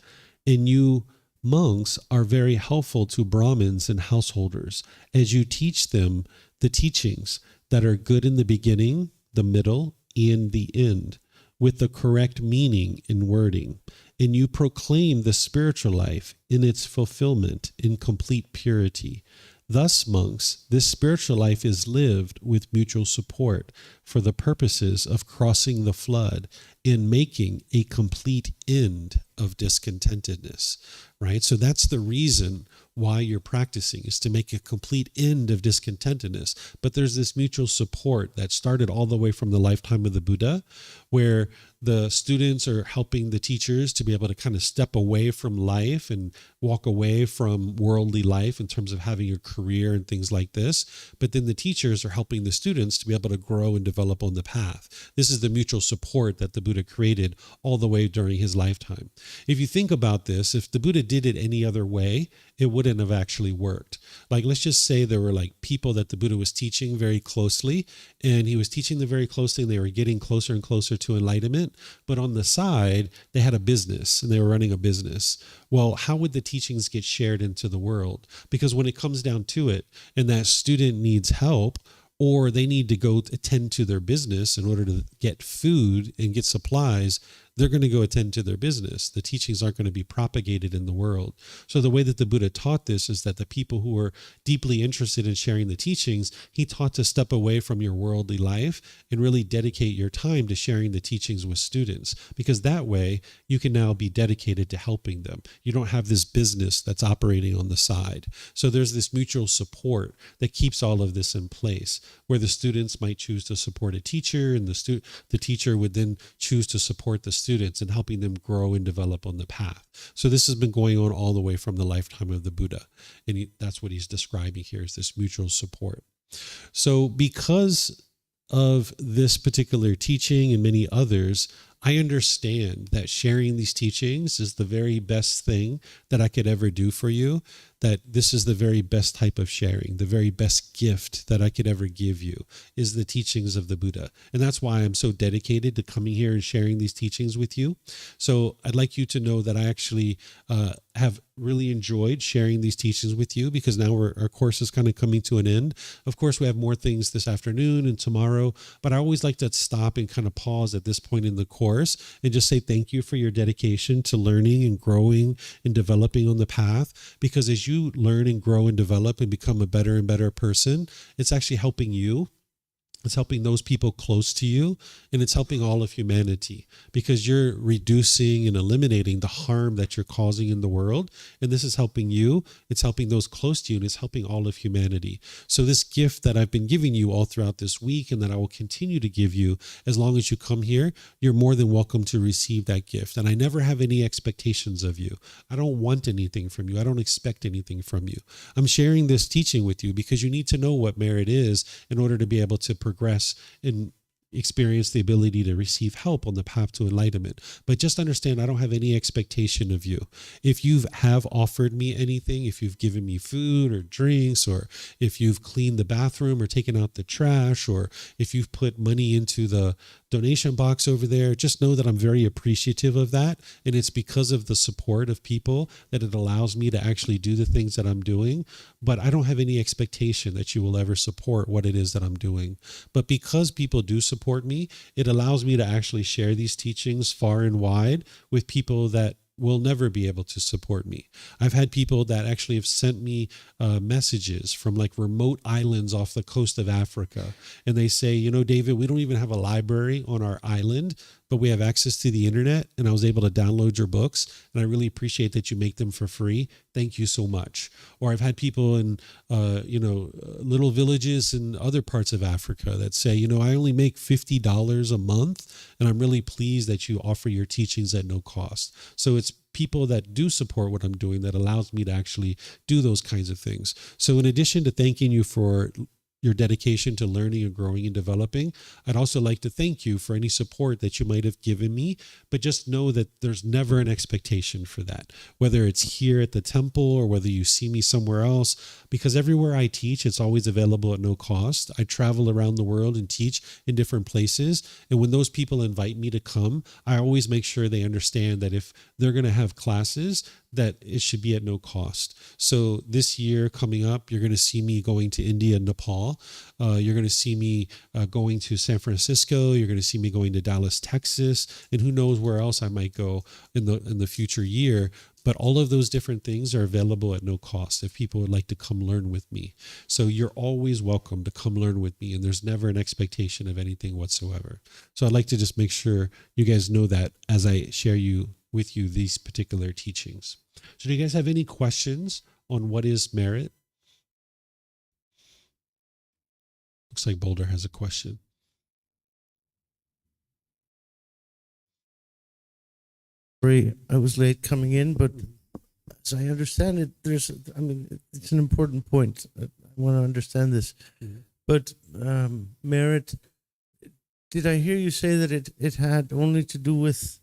And you monks are very helpful to Brahmins and householders as you teach them the teachings that are good in the beginning, the middle, and the end, with the correct meaning and wording. And you proclaim the spiritual life in its fulfillment in complete purity. Thus, monks, this spiritual life is lived with mutual support for the purposes of crossing the flood and making a complete end of discontentedness, right? So that's the reason why you're practicing, is to make a complete end of discontentedness. But there's this mutual support that started all the way from the lifetime of the Buddha, where the students are helping the teachers to be able to kind of step away from life and walk away from worldly life in terms of having a career and things like this. But then the teachers are helping the students to be able to grow and develop on the path. This is the mutual support that the Buddha created all the way during his lifetime. If you think about this, if the Buddha did it any other way, it wouldn't have actually worked. Like, let's just say there were like people that the Buddha was teaching very closely, and he was teaching them very closely, and they were getting closer and closer to enlightenment. But on the side, they had a business and they were running a business. Well, how would the teachings get shared into the world? Because when it comes down to it, and that student needs help, or they need to go attend to their business in order to get food and get supplies, they're going to go attend to their business. The teachings aren't going to be propagated in the world. So the way that the Buddha taught this is that the people who were deeply interested in sharing the teachings, he taught to step away from your worldly life and really dedicate your time to sharing the teachings with students, because that way you can now be dedicated to helping them. You don't have this business that's operating on the side. So there's this mutual support that keeps all of this in place, where the students might choose to support a teacher, and the teacher would then choose to support the students in helping them grow and develop on the path. So this has been going on all the way from the lifetime of the Buddha. And that's what he's describing here, is this mutual support. So because of this particular teaching and many others, I understand that sharing these teachings is the very best thing that I could ever do for you, that this is the very best type of sharing, the very best gift that I could ever give you is the teachings of the Buddha. And that's why I'm so dedicated to coming here and sharing these teachings with you. So I'd like you to know that I actually have really enjoyed sharing these teachings with you, because now our course is kind of coming to an end. Of course, we have more things this afternoon and tomorrow, but I always like to stop and kind of pause at this point in the course and just say thank you for your dedication to learning and growing and developing on the path. Because as you learn and grow and develop and become a better and better person, it's actually helping you. It's helping those people close to you, and it's helping all of humanity, because you're reducing and eliminating the harm that you're causing in the world. And this is helping you. It's helping those close to you, and it's helping all of humanity. So this gift that I've been giving you all throughout this week, and that I will continue to give you as long as you come here, you're more than welcome to receive that gift. And I never have any expectations of you. I don't want anything from you. I don't expect anything from you. I'm sharing this teaching with you because you need to know what merit is in order to be able to progress and experience the ability to receive help on the path to enlightenment. But just understand, I don't have any expectation of you. If you have offered me anything, if you've given me food or drinks, or if you've cleaned the bathroom or taken out the trash, or if you've put money into the donation box over there, just know that I'm very appreciative of that. And it's because of the support of people that it allows me to actually do the things that I'm doing. But I don't have any expectation that you will ever support what it is that I'm doing. But because people do support me, it allows me to actually share these teachings far and wide with people that will never be able to support me. I've had people that actually have sent me messages from like remote islands off the coast of Africa. And they say, you know, David, we don't even have a library on our island, but we have access to the internet, and I was able to download your books, and I really appreciate that you make them for free. Thank you so much. Or I've had people in, little villages in other parts of Africa that say, you know, I only make $50 a month, and I'm really pleased that you offer your teachings at no cost. So it's people that do support what I'm doing that allows me to actually do those kinds of things. So in addition to thanking you for your dedication to learning and growing and developing, I'd also like to thank you for any support that you might have given me, but just know that there's never an expectation for that, whether it's here at the temple or whether you see me somewhere else, because everywhere I teach, it's always available at no cost. I travel around the world and teach in different places. And when those people invite me to come, I always make sure they understand that if they're going to have classes, that it should be at no cost. So this year coming up, you're going to see me going to India and Nepal. You're going to see me going to San Francisco. You're going to see me going to Dallas, Texas, and who knows where else I might go in the future year. But all of those different things are available at no cost if people would like to come learn with me. So you're always welcome to come learn with me, and there's never an expectation of anything whatsoever. So I'd like to just make sure you guys know that as I share with you these particular teachings. So do you guys have any questions on what is merit? Looks like Boulder has a question. Sorry, I was late coming in, but as I understand it, it's an important point. I want to understand this. Mm-hmm. But merit, did I hear you say that it had only to do with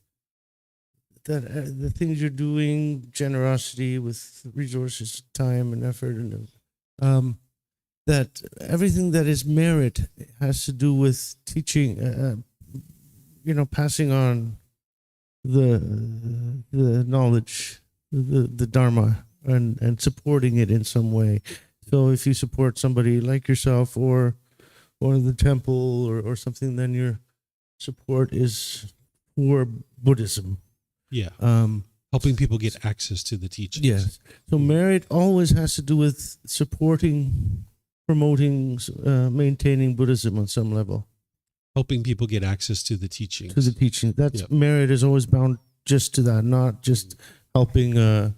that the things you're doing, generosity with resources, time, and effort, and that everything that is merit has to do with teaching, passing on the knowledge, the Dharma, and supporting it in some way. So if you support somebody like yourself or the temple or something, then your support is for Buddhism. Yeah. Helping people get access to the teachings. Yes. So merit always has to do with supporting, promoting, maintaining Buddhism on some level. Helping people get access to the teachings. To the teaching. That's merit is always bound just to that, not just helping,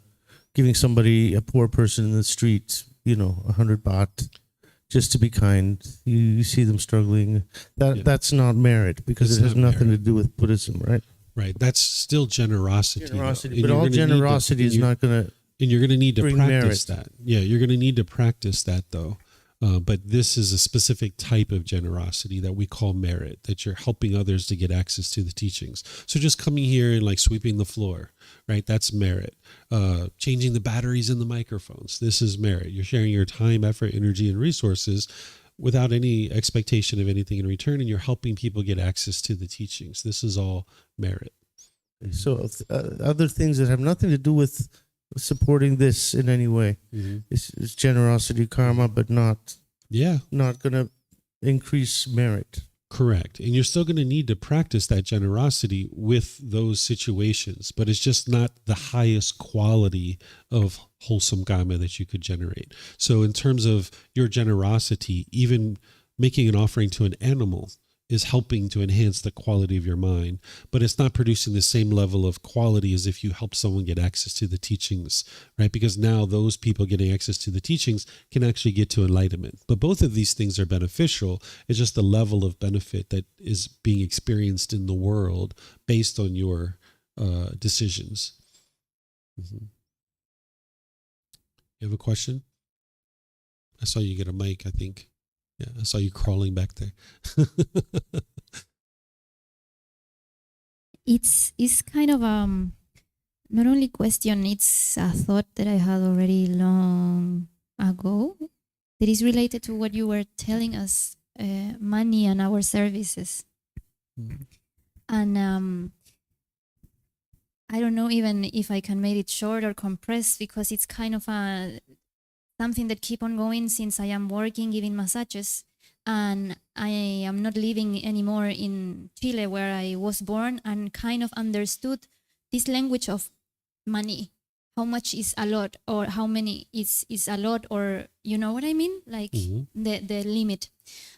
giving somebody, a poor person in the street, 100 baht, just to be kind. You see them struggling. That's not merit, because it has nothing to do with Buddhism, right? Right. That's still generosity. But all generosity is not going to. And you're going to need to practice merit. that. Yeah, you're going to need to practice that, though. But this is a specific type of generosity that we call merit, that you're helping others to get access to the teachings. So just coming here and like sweeping the floor, right? That's merit. Changing the batteries in the microphones. This is merit. You're sharing your time, effort, energy, and resources without any expectation of anything in return, and you're helping people get access to the teachings. This is all merit. So other things that have nothing to do with supporting this in any way is generosity, karma, but not going to increase merit. Correct. And you're still going to need to practice that generosity with those situations, but it's just not the highest quality of wholesome Kamma that you could generate. So in terms of your generosity, even making an offering to an animal is helping to enhance the quality of your mind, but it's not producing the same level of quality as if you help someone get access to the teachings, right? Because now those people getting access to the teachings can actually get to enlightenment. But both of these things are beneficial. It's just the level of benefit that is being experienced in the world based on your decisions. You have a question? I saw you get a mic, I think. Yeah, I saw you crawling back there. It's kind of not only question, it's a thought that I had already long ago that is related to what you were telling us, money and our services. And I don't know even if I can make it short or compressed, because it's kind of something that keep on going since I am working, giving massages, and I am not living anymore in Chile where I was born, and kind of understood this language of money. How much is a lot, or how many is a lot, or you know what I mean? Like the limit.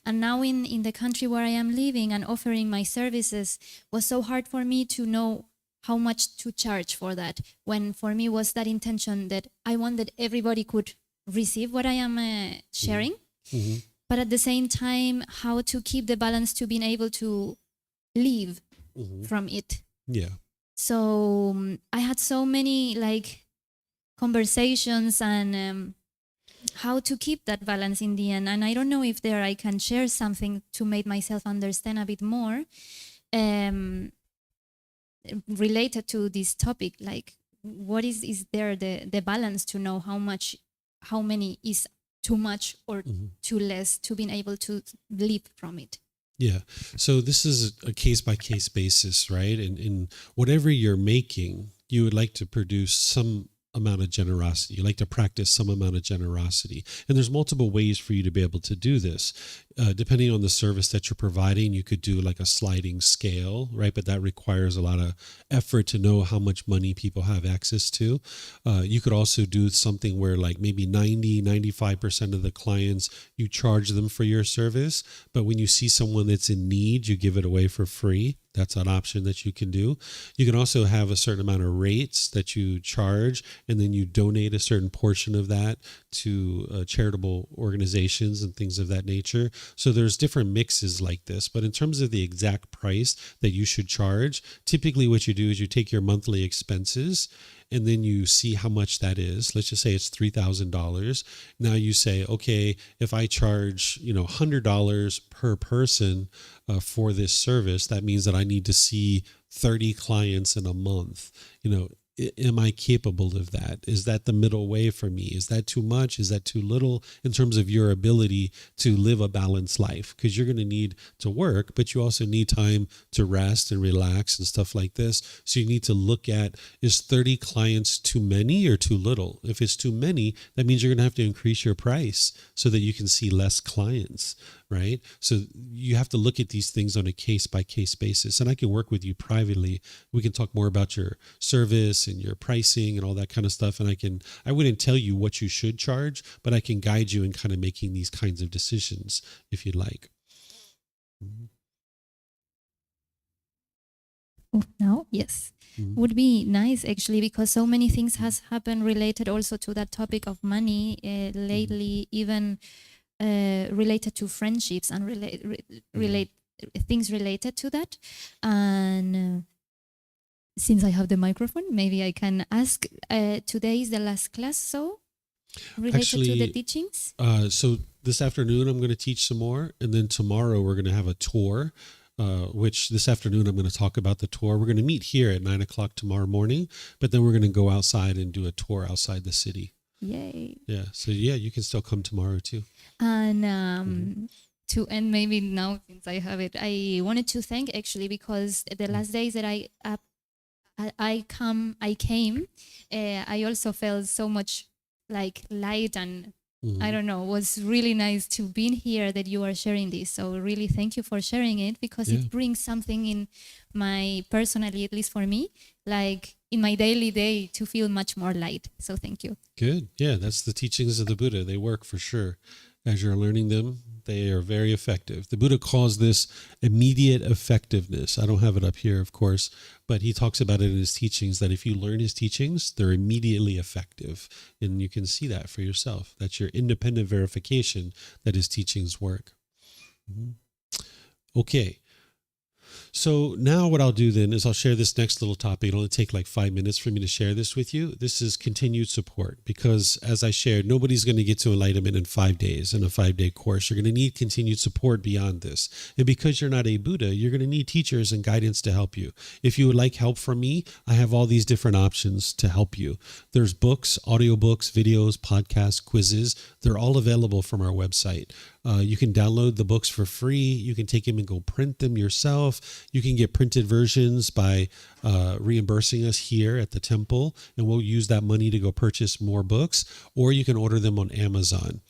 And now in the country where I am living and offering my services was so hard for me to know how much to charge for that, when for me was that intention that I wanted everybody could receive what I am sharing, but at the same time, how to keep the balance to being able to live from it. Yeah. So I had so many like conversations and how to keep that balance in the end. And I don't know if there I can share something to make myself understand a bit more related to this topic. Like, what is there the balance to know how many is too much or too less to being able to live from it? Yeah. So this is a case-by-case basis, right? And in whatever you're making, you would like to produce some amount of generosity. You like to practice some amount of generosity. And there's multiple ways for you to be able to do this. Depending on the service that you're providing, you could do like a sliding scale, right? But that requires a lot of effort to know how much money people have access to. You could also do something where like maybe 95% of the clients, you charge them for your service. But when you see someone that's in need, you give it away for free. That's an option that you can do. You can also have a certain amount of rates that you charge, and then you donate a certain portion of that to charitable organizations and things of that nature. So there's different mixes like this. But in terms of the exact price that you should charge, typically what you do is you take your monthly expenses and then you see how much that is. Let's just say it's $3,000. Now you say, okay, if I charge, $100 per person for this service, that means that I need to see 30 clients in a month. Am I capable of that? Is that the middle way for me? Is that too much? Is that too little in terms of your ability to live a balanced life? Because you're going to need to work, but you also need time to rest and relax and stuff like this. So you need to look at, is 30 clients too many or too little? If it's too many, that means you're going to have to increase your price so that you can see less clients. right? So you have to look at these things on a case-by-case basis. And I can work with you privately. We can talk more about your service and your pricing and all that kind of stuff. And I wouldn't tell you what you should charge, but I can guide you in kind of making these kinds of decisions if you'd like. Oh, now, yes. Would be nice actually, because so many things has happened related also to that topic of money lately, even related to friendships and things related to that. And since I have the microphone, maybe I can ask. Today is the last class, so related to the teachings. So this afternoon I'm going to teach some more, and then tomorrow we're going to have a tour. Which this afternoon I'm going to talk about the tour. We're going to meet here at 9:00 tomorrow morning, but then we're going to go outside and do a tour outside the city. Yay! Yeah, so yeah, you can still come tomorrow too. And to end, maybe now since I have it, I wanted to thank actually, because the last days that I came, I also felt so much like light and. I don't know, it was really nice to be here that you are sharing this. So really thank you for sharing it, because it brings something in my personally, at least for me, like in my daily day, to feel much more light. So thank you. Good. Yeah, that's the teachings of the Buddha. They work for sure. As you're learning them, they are very effective. The Buddha calls this immediate effectiveness. I don't have it up here, of course, but he talks about it in his teachings, that if you learn his teachings, they're immediately effective. And you can see that for yourself. That's your independent verification that his teachings work. Okay. So now what I'll do then is I'll share this next little topic. It'll only take like 5 minutes for me to share this with you. This is continued support, because as I shared, nobody's going to get to enlightenment in 5 days in a 5-day course. You're going to need continued support beyond this. And because you're not a Buddha, you're going to need teachers and guidance to help you. If you would like help from me, I have all these different options to help you. There's books, audiobooks, videos, podcasts, quizzes. They're all available from our website. You can download the books for free. You can take them and go print them yourself. You can get printed versions by reimbursing us here at the temple, and we'll use that money to go purchase more books, or you can order them on Amazon.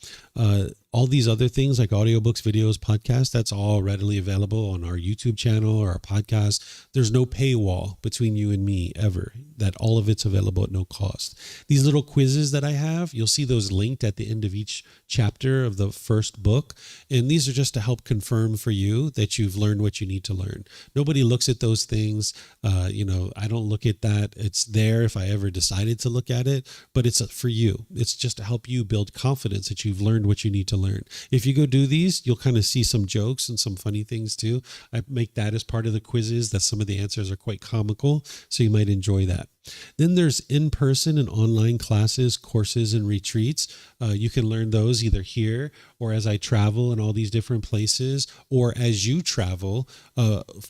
All these other things like audiobooks, videos, podcasts, that's all readily available on our YouTube channel or our podcast. There's no paywall between you and me ever. That all of it's available at no cost. These little quizzes that I have, you'll see those linked at the end of each chapter of the first book. And these are just to help confirm for you that you've learned what you need to learn. Nobody looks at those things. I don't look at that. It's there if I ever decided to look at it, but it's for you. It's just to help you build confidence that you've learned what you need to learn. If you go do these, you'll kind of see some jokes and some funny things too. I make that as part of the quizzes, that some of the answers are quite comical, so you might enjoy that. Then there's in-person and online classes, courses, and retreats. You can learn those either here or as I travel in all these different places, or as you travel.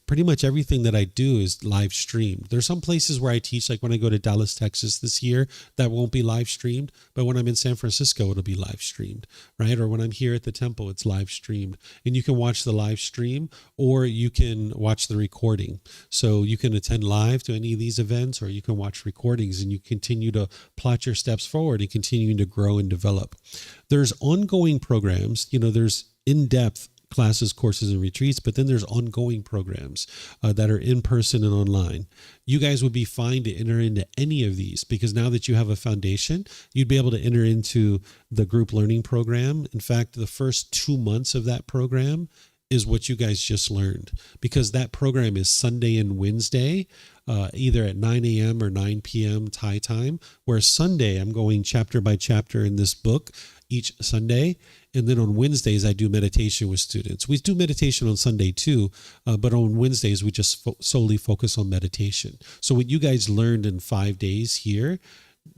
Pretty much everything that I do is live streamed. There's some places where I teach, like when I go to Dallas, Texas this year, that won't be live streamed. But when I'm in San Francisco, it'll be live streamed, right? Or when I'm here at the temple, it's live streamed. And you can watch the live stream, or you can watch the recording. So you can attend live to any of these events, or you can watch recordings, and you continue to plot your steps forward and continuing to grow and develop. There's ongoing programs, there's in-depth classes, courses, and retreats, but then there's ongoing programs that are in person and online. You guys would be fine to enter into any of these, because now that you have a foundation, you'd be able to enter into the group learning program. In fact, the first 2 months of that program is what you guys just learned, because that program is Sunday and Wednesday, either at 9 a.m. or 9 p.m. Thai time, where Sunday I'm going chapter by chapter in this book each Sunday. And then on Wednesdays, I do meditation with students. We do meditation on Sunday too, but on Wednesdays, we just solely focus on meditation. So what you guys learned in 5 days here,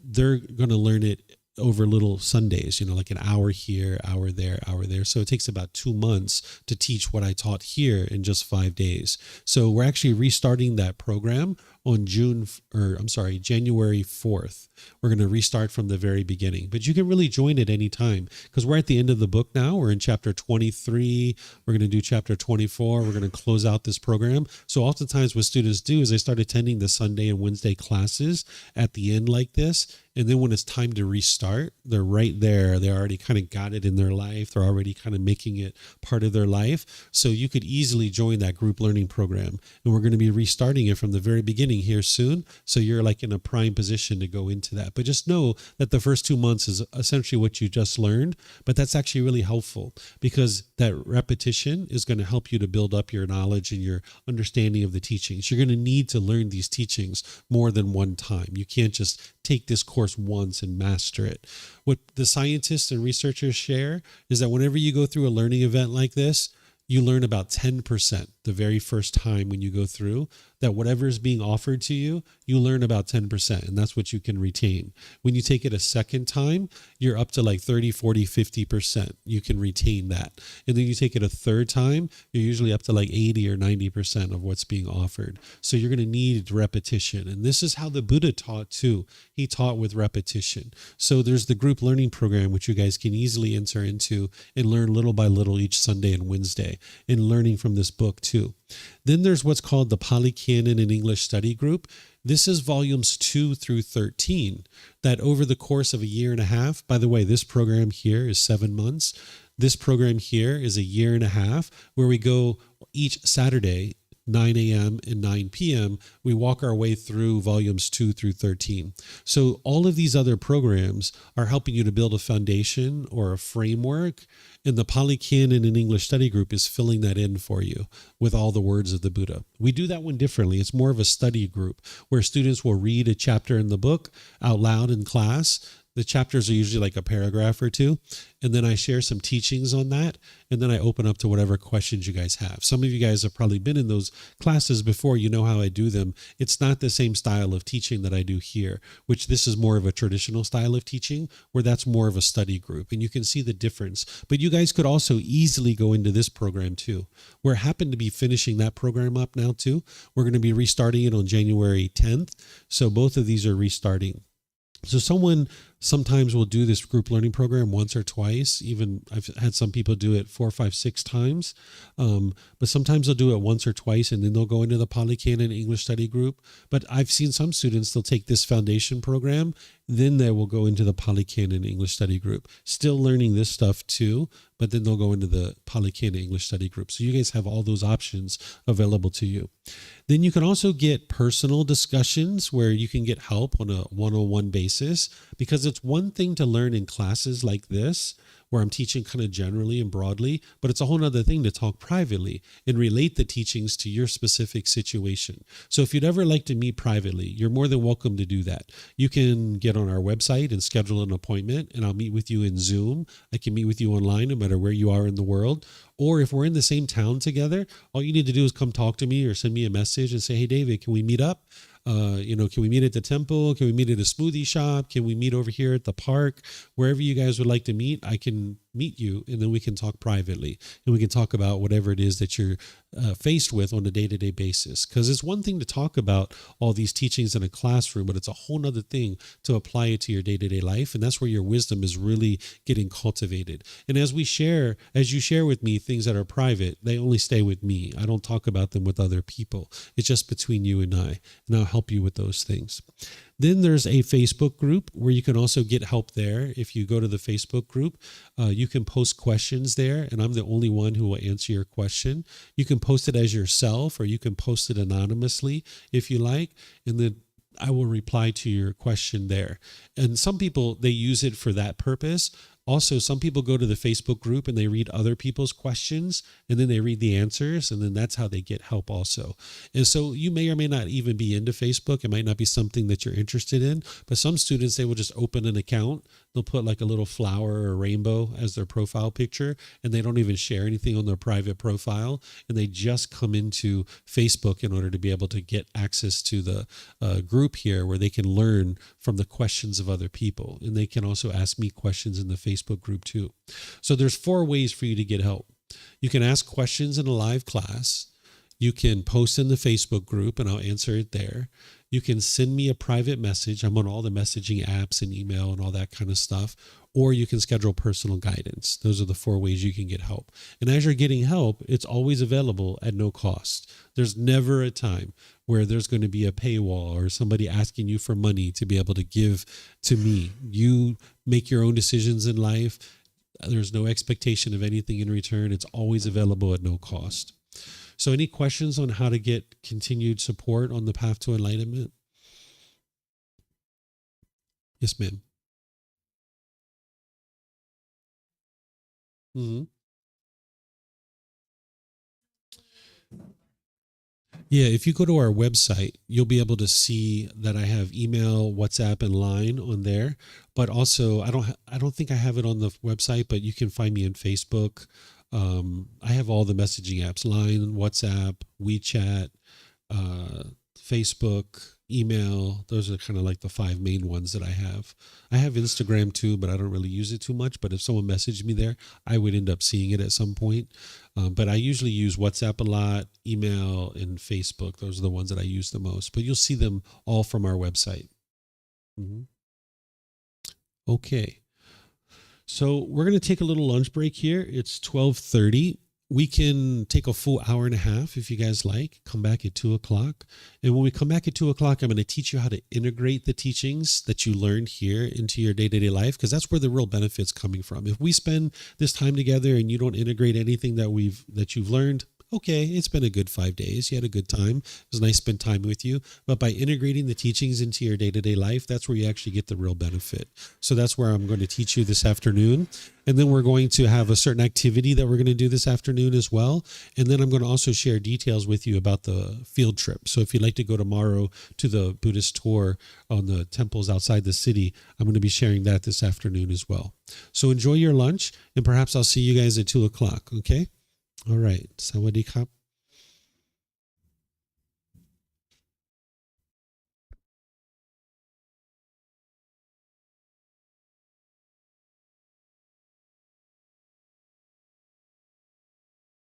they're going to learn it over little Sundays, like an hour here, hour there, hour there. So it takes about 2 months to teach what I taught here in just 5 days. So we're actually restarting that program on January 4th. We're going to restart from the very beginning, but you can really join at any time because we're at the end of the book now. We're in chapter 23. We're going to do chapter 24. We're going to close out this program. So oftentimes what students do is they start attending the Sunday and Wednesday classes at the end like this. And then when it's time to restart, they're right there. They already kind of got it in their life. They're already kind of making it part of their life. So you could easily join that group learning program. And we're going to be restarting it from the very beginning here soon. So you're like in a prime position to go into that. But just know that the first 2 months is essentially what you just learned. But that's actually really helpful because that repetition is going to help you to build up your knowledge and your understanding of the teachings. You're going to need to learn these teachings more than one time. You can't just take this course once and master it. What the scientists and researchers share is that whenever you go through a learning event like this, you learn about 10% the very first time when you go through, that whatever is being offered to you, you learn about 10%, and that's what you can retain. When you take it a second time, you're up to like 30, 40, 50%. You can retain that. And then you take it a third time, you're usually up to like 80 or 90% of what's being offered. So you're going to need repetition. And this is how the Buddha taught too. He taught with repetition. So there's the group learning program, which you guys can easily enter into and learn little by little each Sunday and Wednesday in learning from this book too. Then there's what's called the Pali Canon and English Study Group. This is volumes 2 through 13 that over the course of a year and a half, by the way, this program here is 7 months. This program here is a year and a half where we go each Saturday, 9 a.m. and 9 p.m., we walk our way through volumes 2 through 13. So all of these other programs are helping you to build a foundation or a framework, and the Pali Canon and English Study Group is filling that in for you with all the words of the Buddha. We do that one differently. It's more of a study group where students will read a chapter in the book out loud in class. The chapters are usually like a paragraph or two, and then I share some teachings on that, and then I open up to whatever questions you guys have. Some of you guys have probably been in those classes before. You know how I do them. It's not the same style of teaching that I do here, which this is more of a traditional style of teaching, where that's more of a study group, and you can see the difference. But you guys could also easily go into this program too. We're happen to be finishing that program up now too. We're going to be restarting it on January 10th, so both of these are restarting. So someone sometimes will do this group learning program once or twice. Even I've had some people do it 4, 5, 6 times. But sometimes they'll do it once or twice and then they'll go into the Pali Canon English Study Group. But I've seen some students, they'll take this foundation program, then they will go into the Pali Canon English Study Group, still learning this stuff too, but then they'll go into the Pali Canon English Study Group. So you guys have all those options available to you. Then you can also get personal discussions where you can get help on a one-on-one basis, because it's one thing to learn in classes like this, where I'm teaching kind of generally and broadly, but it's a whole other thing to talk privately and relate the teachings to your specific situation. So if you'd ever like to meet privately, you're more than welcome to do that. You can get on our website and schedule an appointment, and I'll meet with you in Zoom. I can meet with you online no matter where you are in the world. Or if we're in the same town together, all you need to do is come talk to me or send me a message and say, hey, David, can we meet up? Can we meet at the temple? Can we meet at a smoothie shop? Can we meet over here at the park? Wherever you guys would like to meet, I can meet you, and then we can talk privately, and we can talk about whatever it is that you're faced with on a day-to-day basis. Because it's one thing to talk about all these teachings in a classroom, but it's a whole nother thing to apply it to your day-to-day life, and that's where your wisdom is really getting cultivated. And as you share with me things that are private, they only stay with me. I don't talk about them with other people. It's just between you and I, and I'll help you with those things. Then there's a Facebook group where you can also get help there. If you go to the Facebook group, you can post questions there, and I'm the only one who will answer your question. You can post it as yourself, or you can post it anonymously if you like, and then I will reply to your question there. And some people, they use it for that purpose. Also, some people go to the Facebook group and they read other people's questions, and then they read the answers, and then that's how they get help also. And so you may or may not even be into Facebook. It might not be something that you're interested in, but some students, they will just open an account. They'll put like a little flower or a rainbow as their profile picture, and they don't even share anything on their private profile, and they just come into Facebook in order to be able to get access to the group here where they can learn from the questions of other people. And they can also ask me questions in the Facebook group too. So there's 4 ways for you to get help. You can ask questions in a live class. You can post in the Facebook group and I'll answer it there. You can send me a private message. I'm on all the messaging apps and email and all that kind of stuff. Or you can schedule personal guidance. Those are the 4 ways you can get help. And as you're getting help, it's always available at no cost. There's never a time where there's going to be a paywall or somebody asking you for money to be able to give to me. You make your own decisions in life. There's no expectation of anything in return. It's always available at no cost. So any questions on how to get continued support on the path to enlightenment? Yes, ma'am. Mm-hmm. Yeah, if you go to our website, you'll be able to see that I have email, WhatsApp, and Line on there. But also, I don't think I have it on the website, but you can find me on Facebook. I have all the messaging apps: Line, WhatsApp, WeChat, Facebook, email. Those are kind of like the 5 main ones that I have. I have Instagram too, but I don't really use it too much. But if someone messaged me there, I would end up seeing it at some point. But I usually use WhatsApp a lot, email, and Facebook. Those are the ones that I use the most. But you'll see them all from our website. Okay. So we're going to take a little lunch break here. It's 12:30. We can take a full hour and a half if you guys like. Come back at 2 o'clock. And when we come back at 2 o'clock, I'm going to teach you how to integrate the teachings that you learned here into your day-to-day life, because that's where the real benefit's coming from. If we spend this time together and you don't integrate anything that you've learned, okay, it's been a good 5 days. You had a good time. It was nice to spend time with you. But by integrating the teachings into your day-to-day life, that's where you actually get the real benefit. So that's where I'm going to teach you this afternoon. And then we're going to have a certain activity that we're going to do this afternoon as well. And then I'm going to also share details with you about the field trip. So if you'd like to go tomorrow to the Buddhist tour on the temples outside the city, I'm going to be sharing that this afternoon as well. So enjoy your lunch, and perhaps I'll see you guys at 2 o'clock. Okay? All right. Sawadee krap.